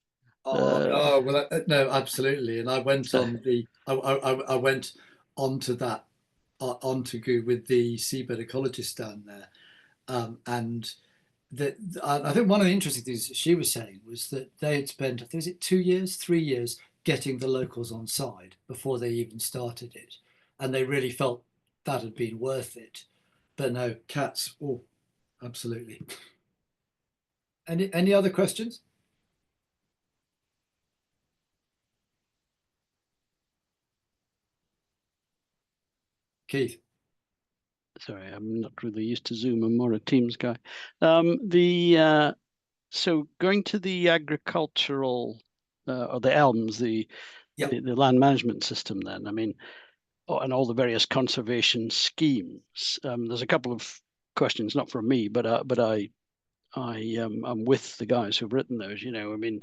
S2: Well, no, absolutely. And I went on I went onto that onto Goo with the seabed ecologist down there, and I think one of the interesting things that she was saying was that they had spent, is it 2 years, 3 years, getting the locals on side before they even started it, and they really felt that had been worth it. But no, cats, absolutely. Any other questions? Keith.
S3: Sorry, I'm not really used to Zoom. I'm more a Teams guy. So going to the agricultural or the ELMS, the land management system, then, I mean, and all the various conservation schemes. There's a couple of questions, not from me, but I'm with the guys who've written those. I mean,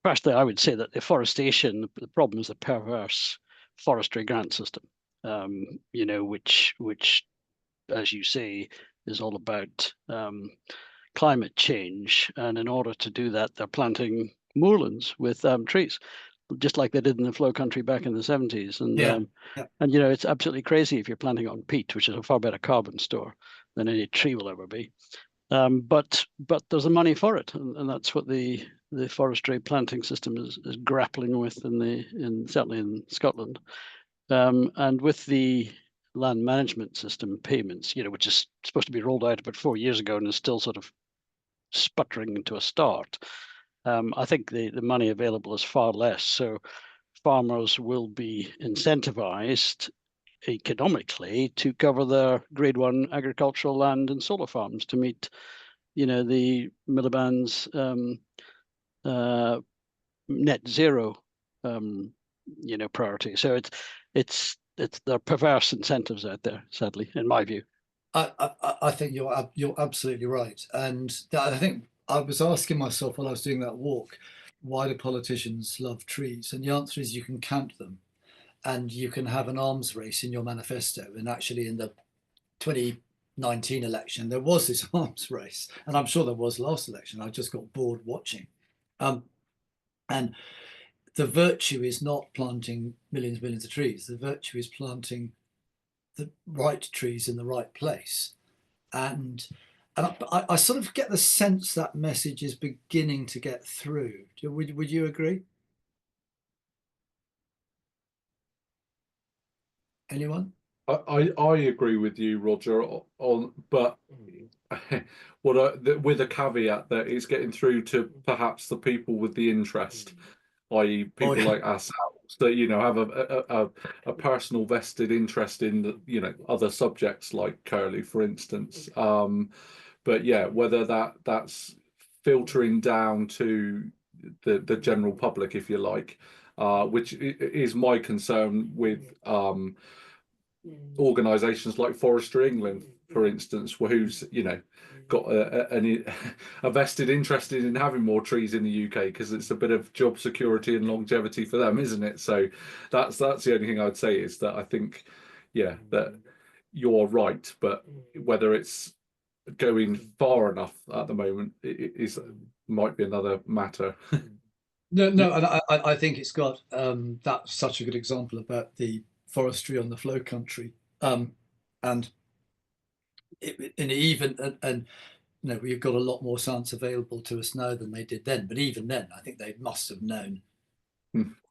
S3: firstly, I would say that deforestation, the problem is the perverse forestry grant system. Which, as you say, is all about climate change. And in order to do that, they're planting moorlands with trees, just like they did in the Flow Country back in the 70s. And it's absolutely crazy if you're planting on peat, which is a far better carbon store than any tree will ever be. But there's the money for it, and that's what the forestry planting system is grappling with certainly in Scotland. And with the land management system payments, which is supposed to be rolled out about 4 years ago and is still sort of sputtering into a start, I think the money available is far less. So farmers will be incentivized economically to cover their grade 1 agricultural land and solar farms to meet, the Miliband's net zero, priority. So it's there are perverse incentives out there, sadly, in my view.
S2: I think you're absolutely right, and I think I was asking myself while I was doing that walk, why do politicians love trees? And the answer is you can count them, and you can have an arms race in your manifesto. And actually, in the 2019 election, there was this arms race, and I'm sure there was last election. I just got bored watching, and the virtue is not planting millions and millions of trees. The virtue is planting the right trees in the right place. And I sort of get the sense that message is beginning to get through. Would you agree? Anyone?
S1: I agree with you, Roger, but with a caveat that it's getting through to perhaps the people with the interest, i.e. people like ourselves that have a personal vested interest in other subjects like curlew, for instance. But yeah, whether that's filtering down to the general public, if you like, which is my concern with organisations like Forestry England, for instance, who's got a vested interest in having more trees in the UK because it's a bit of job security and longevity for them, isn't it? So that's the only thing I'd say is that I think, that you're right, but whether it's going far enough at the moment might be another matter.
S2: No, and I think it's got that's such a good example about the forestry on the flow country, and we've got a lot more science available to us now than they did then. But even then, I think they must have known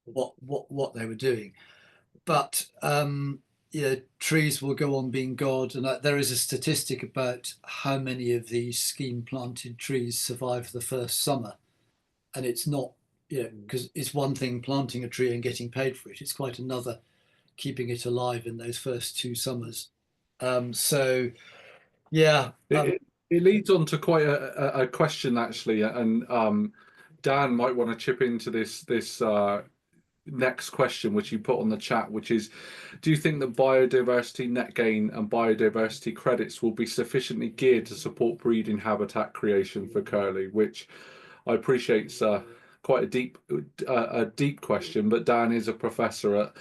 S2: what they were doing. But trees will go on being God, and there is a statistic about how many of these scheme planted trees survive the first summer, and it's not because it's one thing planting a tree and getting paid for it. It's quite another keeping it alive in those first 2 summers. So yeah,
S1: it leads on to quite a question actually, and Dan might want to chip into this next question which you put on the chat, which is, do you think that biodiversity net gain and biodiversity credits will be sufficiently geared to support breeding habitat creation for curlew? Which I appreciate quite a deep question, but Dan is a professor at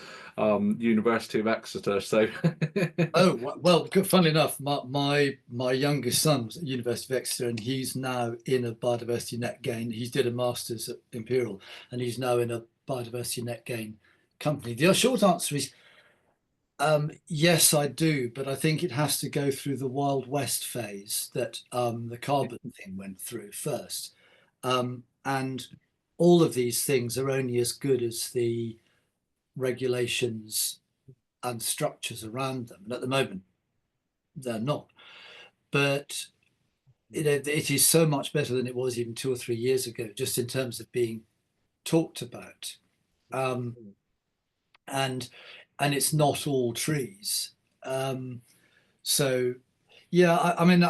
S1: University of Exeter, so
S2: oh well, funnily enough, my youngest son was at University of Exeter, and he's now in a biodiversity net gain. He did a master's at Imperial, and he's now in a biodiversity net gain company. The short answer is yes, I do, but I think it has to go through the Wild West phase that the carbon thing went through first, and all of these things are only as good as the regulations and structures around them, and at the moment they're not. But it is so much better than it was even 2 or 3 years ago, just in terms of being talked about, and it's not all trees. So yeah, I mean,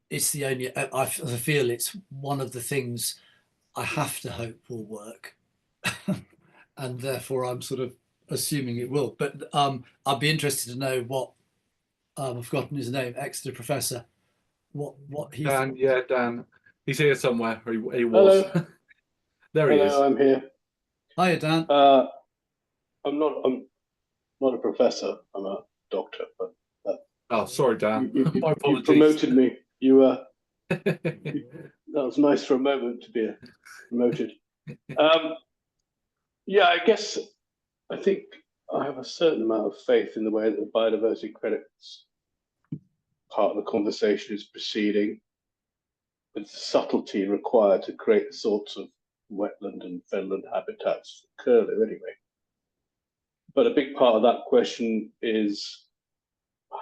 S2: it's the only, I feel it's one of the things I have to hope will work, and therefore I'm sort of assuming it will. But I'd be interested to know what I've forgotten his name, Exeter professor, what he
S1: Dan, Dan, he's here somewhere. He
S4: was.
S1: Hello. There he is.
S4: I'm here.
S2: Hiya, Dan.
S4: I'm not a professor. I'm a doctor. But
S1: oh, sorry, Dan. My apologies.
S4: You promoted me. That was nice for a moment to be promoted. Yeah, I think I have a certain amount of faith in the way that the biodiversity credits part of the conversation is proceeding, with the subtlety required to create the sorts of wetland and fenland habitats for curlew anyway. But a big part of that question is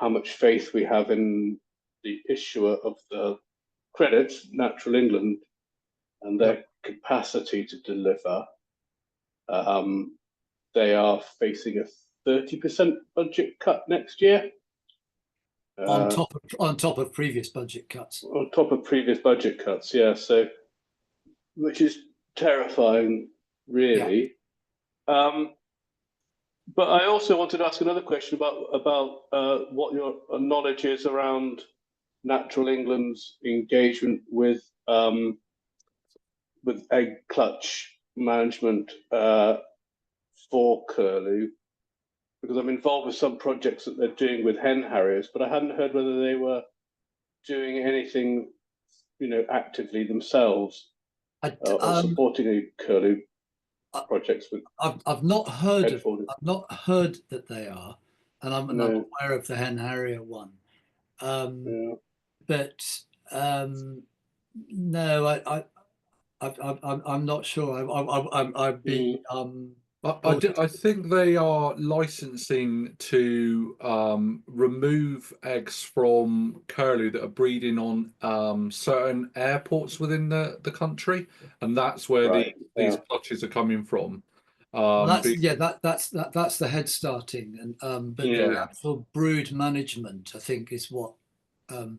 S4: how much faith we have in the issuer of the credits, Natural England, and their capacity to deliver. They are facing a 30% budget cut next year.
S2: On top of previous budget cuts.
S4: On top of previous budget cuts, yeah. So, which is terrifying, really. Yeah. But I also wanted to ask another question about what your knowledge is around Natural England's engagement with egg clutch management for curlew, because I'm involved with some projects that they're doing with hen harriers, but I hadn't heard whether they were doing anything, actively themselves or supporting any curlew projects with.
S2: I've not heard that they are, and I'm not aware of the hen harrier one. But no, I'm not sure. I'd be.
S1: I think they are licensing to remove eggs from curlew that are breeding on certain airports within the country, and that's where these clutches are coming from.
S2: That's the head starting, and but the actual brood management, I think, is what I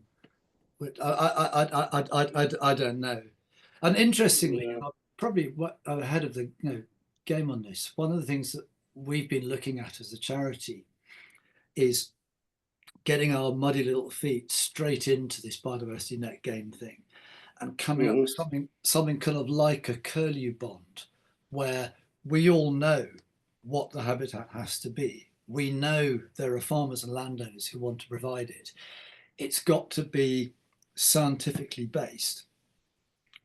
S2: don't know. And interestingly, probably ahead of the game on this, one of the things that we've been looking at as a charity is getting our muddy little feet straight into this biodiversity net gain thing, and coming up with something kind of like a curlew bond, where we all know what the habitat has to be. We know there are farmers and landowners who want to provide it. It's got to be scientifically based,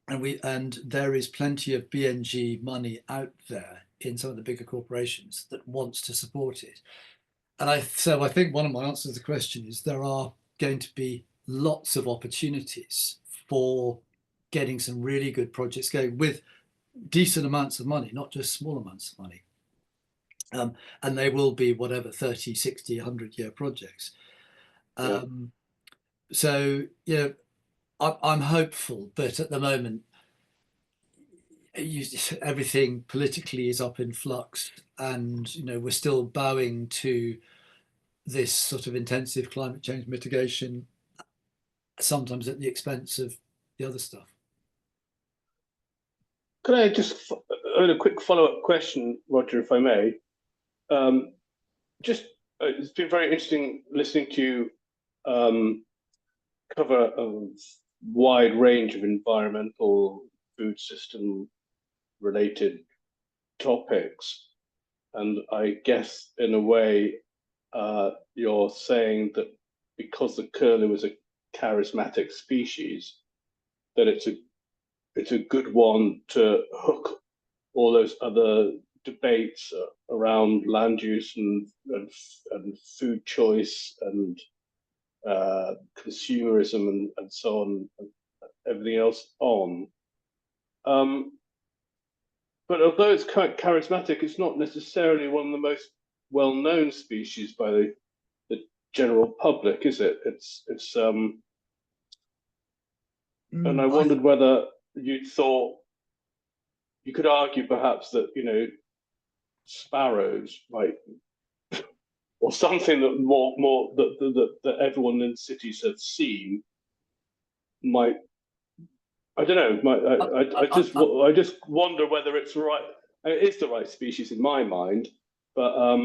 S2: and there is plenty of BNG money out there in some of the bigger corporations that wants to support it. And so I think one of my answers to the question is there are going to be lots of opportunities for getting some really good projects going with decent amounts of money, not just small amounts of money. And they will be whatever, 30, 60, 100-year projects. So, I'm hopeful, but at the moment, everything politically is up in flux, and we're still bowing to this sort of intensive climate change mitigation, sometimes at the expense of the other stuff.
S4: Could I just a quick follow-up question, Roger, if I may? It's been very interesting listening to you cover a wide range of environmental, food system related topics. And I guess in a way, you're saying that because the curlew is a charismatic species, that it's a good one to hook all those other debates around land use and food choice and consumerism and so on, and everything else on. But although it's quite charismatic, it's not necessarily one of the most well-known species by the general public, is it? And I wondered whether you thought you could argue perhaps that sparrows might, or something that more that everyone in cities have seen might. I don't know. I just wonder whether it's right. It's the right species in my mind, but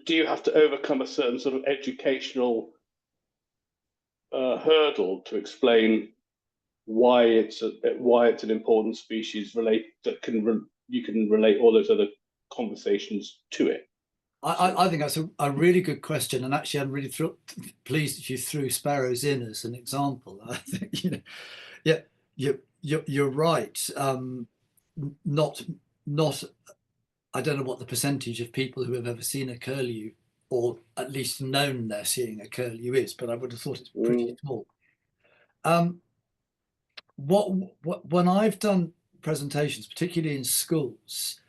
S4: do you have to overcome a certain sort of educational hurdle to explain why it's an important species you can relate all those other conversations to it?
S2: I think that's a really good question, and actually I'm really pleased that you threw sparrows in as an example. I think you're right. Not I don't know what the percentage of people who have ever seen a curlew, or at least known they're seeing a curlew, is, but I would have thought it's pretty small. When I've done presentations, particularly in schools,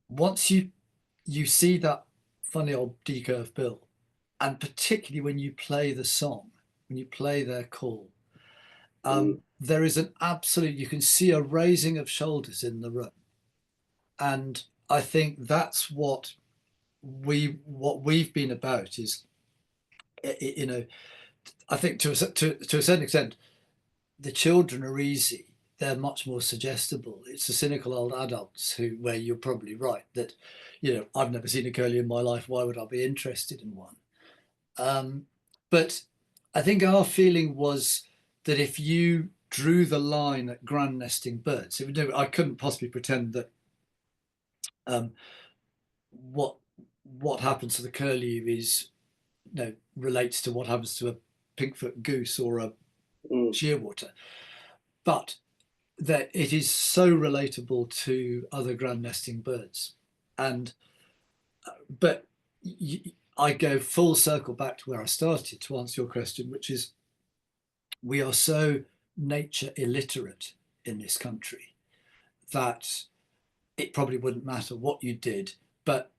S2: once you see that funny old decurved bill, and particularly when you play the song, when you play their call, there is an absolute, you can see a raising of shoulders in the room. And I think that's what we've been about is, you know, I think to a certain extent, the children are easy. They're much more suggestible. It's the cynical old adults where you're probably right that, you know, I've never seen a curlew in my life. Why would I be interested in one? But I think our feeling was that if you drew the line at grand nesting birds, I couldn't possibly pretend that what happens to the curlew is, you know, relates to what happens to a pinkfoot goose or a shearwater, but that it is so relatable to other grand nesting birds. And but I go full circle back to where I started to answer your question, which is we are so nature illiterate in this country that it probably wouldn't matter what you did. But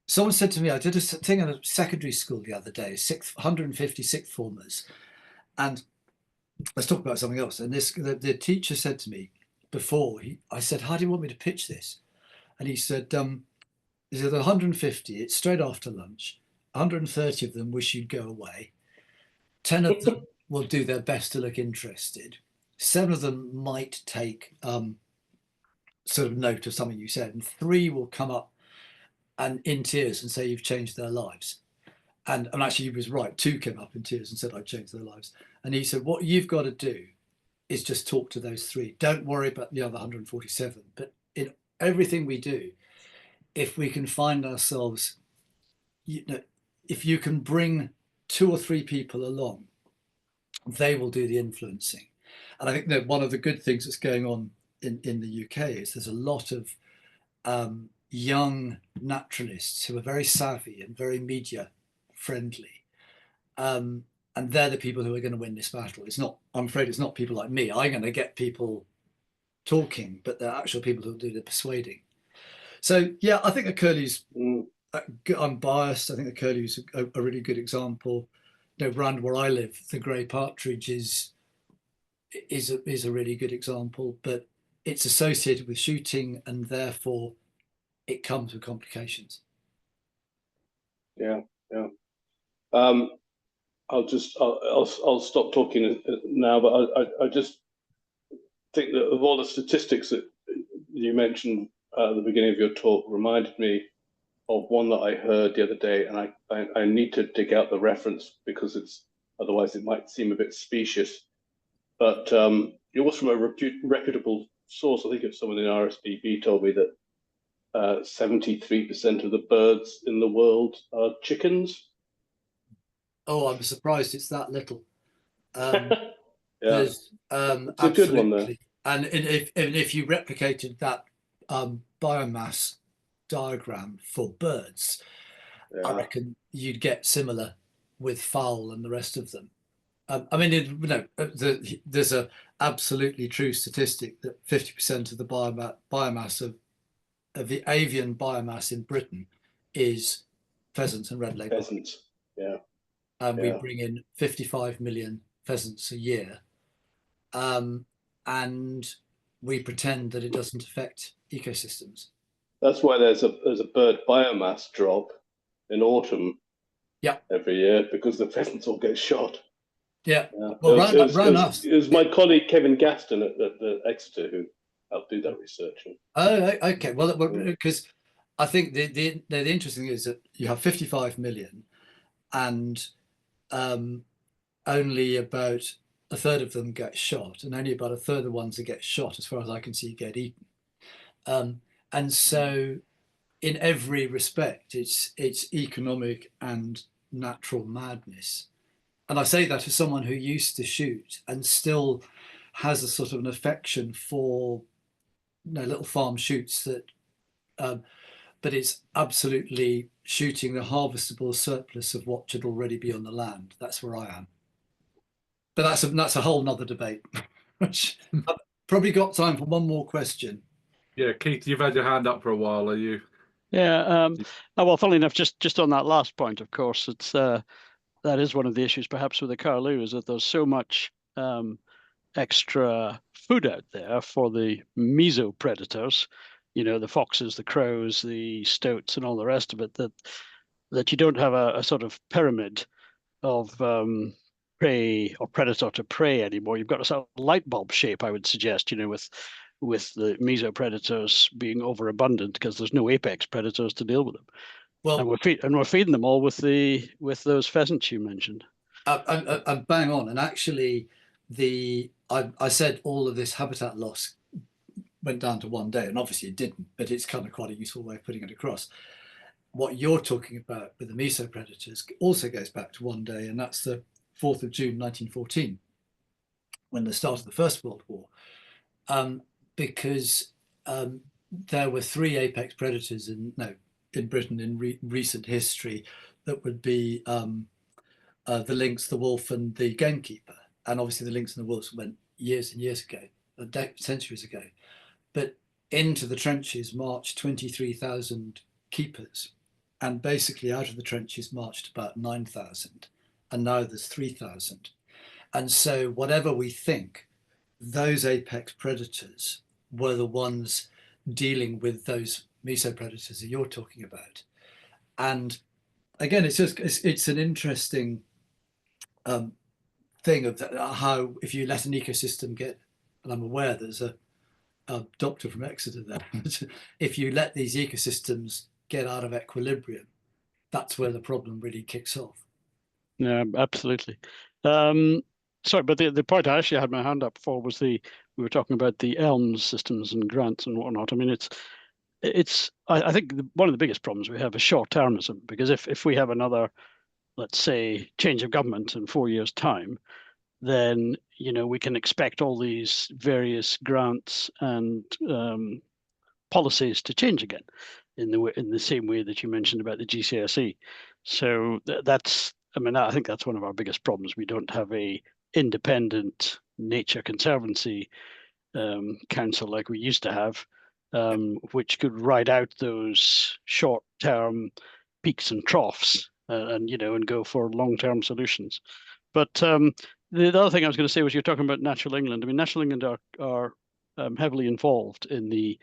S2: someone said to me, I did a thing at a secondary school the other day, 150 sixth formers, and let's talk about something else. And the teacher said to me before, I said, how do you want me to pitch this? And he said, 150, it's straight after lunch. 130 of them wish you'd go away. 10 of them will do their best to look interested. 7 of them might take sort of note of something you said, and 3 will come up and in tears and say you've changed their lives. And actually he was right. 2 came up in tears and said I've changed their lives. And he said, what you've got to do is just talk to those 3. Don't worry about the other 147. But in everything we do, if we can find ourselves, you know, if you can bring 2 or 3 people along, they will do the influencing. And I think that one of the good things that's going on in the UK is there's a lot of young naturalists who are very savvy and very media friendly. And they're the people who are going to win this battle. It's not, I'm afraid it's not people like me. I'm going to get people talking, but they're actual people who do the persuading. So yeah, I think the curlews, I'm biased. I think the curlews are a really good example. You know, around where I live, the grey partridge is a really good example, but it's associated with shooting and therefore it comes with complications.
S4: Yeah. I'll stop talking now, but I just think that of all the statistics that you mentioned at the beginning of your talk reminded me of one that I heard the other day, and I need to dig out the reference because otherwise it might seem a bit specious. But it was from a reputable source. I think it's someone in RSPB told me that 73% of the birds in the world are chickens.
S2: Oh, I'm surprised it's that little.
S4: Yeah.
S2: There's
S4: it's a good one, though.
S2: And if you replicated that biomass diagram for birds,
S4: Yeah.
S2: I reckon you'd get similar with fowl and the rest of them. I mean, there's a absolutely true statistic that 50% of the biomass of the avian biomass in Britain is pheasants and red-legged
S4: pheasants. Yeah.
S2: And we bring in 55 million pheasants a year, and we pretend that it doesn't affect ecosystems.
S4: That's why there's a bird biomass drop in autumn.
S2: Yeah.
S4: Every year because the pheasants all get shot.
S2: Yeah.
S4: Well, it was my colleague Kevin Gaston at Exeter who helped do that research.
S2: Oh, okay. Well, because I think the interesting thing is that you have 55 million, and only about a third of them get shot, and only about a third of the ones that get shot, as far as I can see, get eaten. And so, in every respect, it's economic and natural madness. And I say that as someone who used to shoot and still has a sort of an affection for, you know, little farm shoots that, but it's absolutely shooting the harvestable surplus of what should already be on the land. That's where I am. But that's a whole nother debate. Which I've probably got time for one more question.
S1: Yeah, Keith, you've had your hand up for a while. Are you?
S3: Yeah. Well, funnily enough, just on that last point, of course, it's that is one of the issues perhaps with the curlew, is that there's so much extra food out there for the mesopredators the foxes, the crows, the stoats, and all the rest of it, that you don't have a sort of pyramid of prey or predator to prey anymore. You've got a sort of light bulb shape, I would suggest, with the mesopredators being overabundant because there's no apex predators to deal with them.
S2: Well,
S3: and we're feeding them all with those pheasants you mentioned.
S2: I'm bang on. And actually, I said all of this habitat loss went down to one day, and obviously it didn't, but it's kind of quite a useful way of putting it across. What you're talking about with the mesopredators also goes back to one day, and that's the 4th of June 1914, when the start of the First World War, because there were 3 apex predators in Britain in recent history that would be the lynx, the wolf, and the gamekeeper. And obviously the lynx and the wolves went years and years ago, centuries ago. But into the trenches marched 23,000 keepers, and basically out of the trenches marched about 9,000, and now there's 3,000. And so whatever we think, those apex predators were the ones dealing with those mesopredators that you're talking about. And again, it's an interesting thing of how if you let an ecosystem get, and I'm aware there's a doctor from Exeter there, if you let these ecosystems get out of equilibrium, that's where the problem really kicks off.
S3: Yeah, absolutely. Sorry, but the point I actually had my hand up for was we were talking about the ELMS systems and grants and whatnot. I mean, I think one of the biggest problems we have is short-termism, because if we have another, let's say, change of government in 4 years' time, then we can expect all these various grants and policies to change again in the same way that you mentioned about the GCSE. So I think that's one of our biggest problems. We don't have a independent nature conservancy council like we used to have, which could ride out those short-term peaks and troughs and go for long-term solutions. But the other thing I was going to say was you're talking about Natural England. I mean, Natural England are heavily involved in the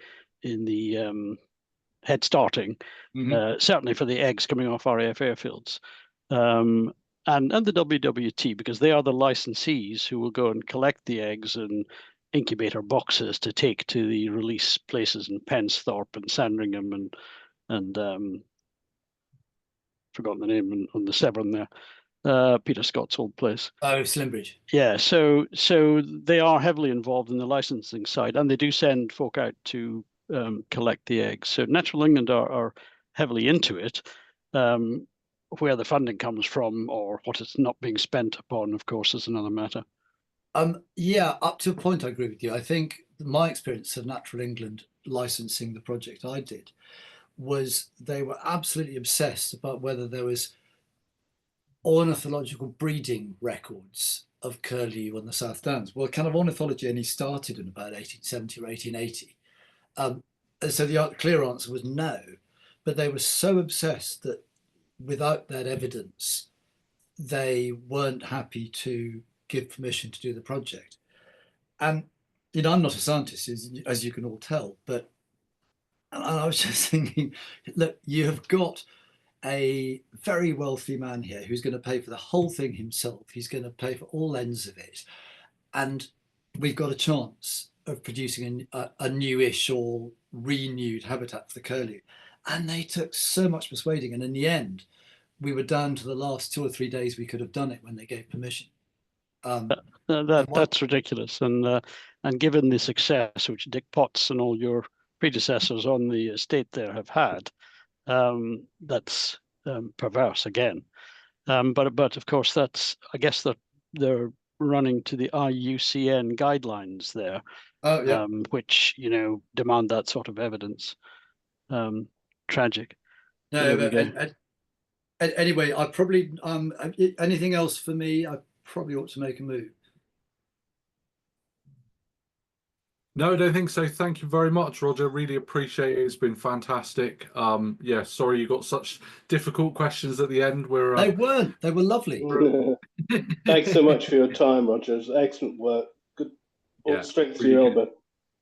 S3: head starting, certainly for the eggs coming off RAF airfields, and the WWT, because they are the licensees who will go and collect the eggs in incubator boxes to take to the release places in Pensthorpe and Sandringham and forgotten the name on the Severn there. Peter Scott's old place.
S2: Oh, Slimbridge.
S3: Yeah, so they are heavily involved in the licensing side, and they do send folk out to collect the eggs. So Natural England are heavily into it. Where the funding comes from or what it's not being spent upon, of course, is another matter.
S2: Yeah, up to a point, I agree with you. I think my experience of Natural England licensing the project I did was they were absolutely obsessed about whether there was ornithological breeding records of curlew on the South Downs. Well, kind of ornithology only started in about 1870 or 1880. So the clear answer was no, but they were so obsessed that without that evidence, they weren't happy to give permission to do the project. And, I'm not a scientist, as you can all tell, but I was just thinking, look, you have got a very wealthy man here who's going to pay for the whole thing himself. He's going to pay for all ends of it. And we've got a chance of producing a newish or renewed habitat for the curlew. And they took so much persuading. And in the end, we were down to the last 2 or 3 days we could have done it when they gave permission.
S3: That's ridiculous. And given the success which Dick Potts and all your predecessors on the estate there have had, that's perverse again. But of course, I guess that they're running to the IUCN guidelines there, which demand that sort of evidence. Tragic.
S2: No, anyway, I probably anything else for me? I probably ought to make a move.
S1: No, I don't think so. Thank you very much, Roger. Really appreciate it. It's been fantastic. Yeah, sorry you got such difficult questions at the end.
S2: They weren't. They were lovely.
S4: Thanks so much for your time, Roger. It was excellent work. Good. All strength to your elbow.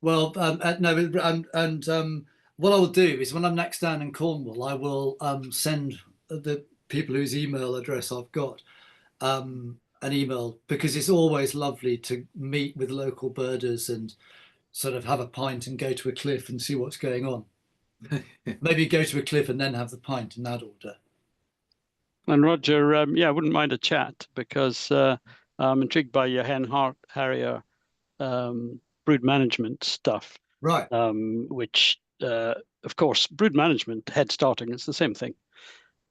S2: Well, no, and what I will do is when I'm next down in Cornwall, I will send the people whose email address I've got an email, because it's always lovely to meet with local birders and sort of have a pint and go to a cliff and see what's going on. Maybe go to a cliff and then have the pint in that order.
S3: And Roger, yeah, I wouldn't mind a chat, because I'm intrigued by your hen harrier brood management stuff.
S2: Right.
S3: Which, of course, brood management, head starting, it's the same thing.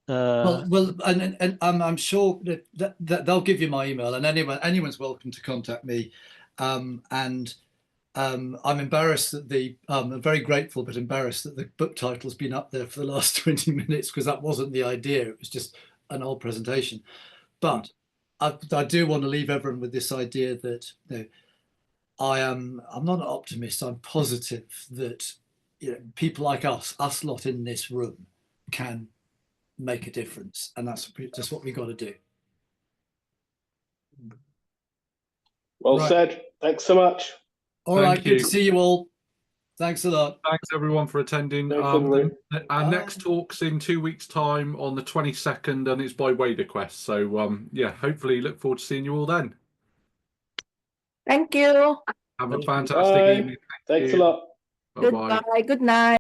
S2: Well, and I'm sure that they'll give you my email, and anyone's welcome to contact me. I'm embarrassed that I'm very grateful but embarrassed that the book title's been up there for the last 20 minutes, because that wasn't the idea. It was just an old presentation. But I do want to leave everyone with this idea that, you know, I'm not an optimist. I'm positive that, you know, people like us lot in this room, can make a difference, and that's just what we got to do.
S4: Well
S2: Right.
S4: said. Thanks so much.
S2: All
S1: Thank
S2: right,
S1: you.
S2: good to see you all. Thanks a lot.
S1: Thanks everyone for attending.
S4: Thanks, everybody.
S1: Our
S2: Bye.
S1: next talk's in 2 weeks' time on the 22nd, and it's by WaderQuest. So yeah, hopefully look forward to seeing you all then.
S5: Thank you.
S1: Have a
S2: Bye.
S1: fantastic
S4: Bye.
S1: evening.
S4: Thanks
S1: you.
S4: a lot.
S1: Bye-bye.
S5: Goodbye. Good night.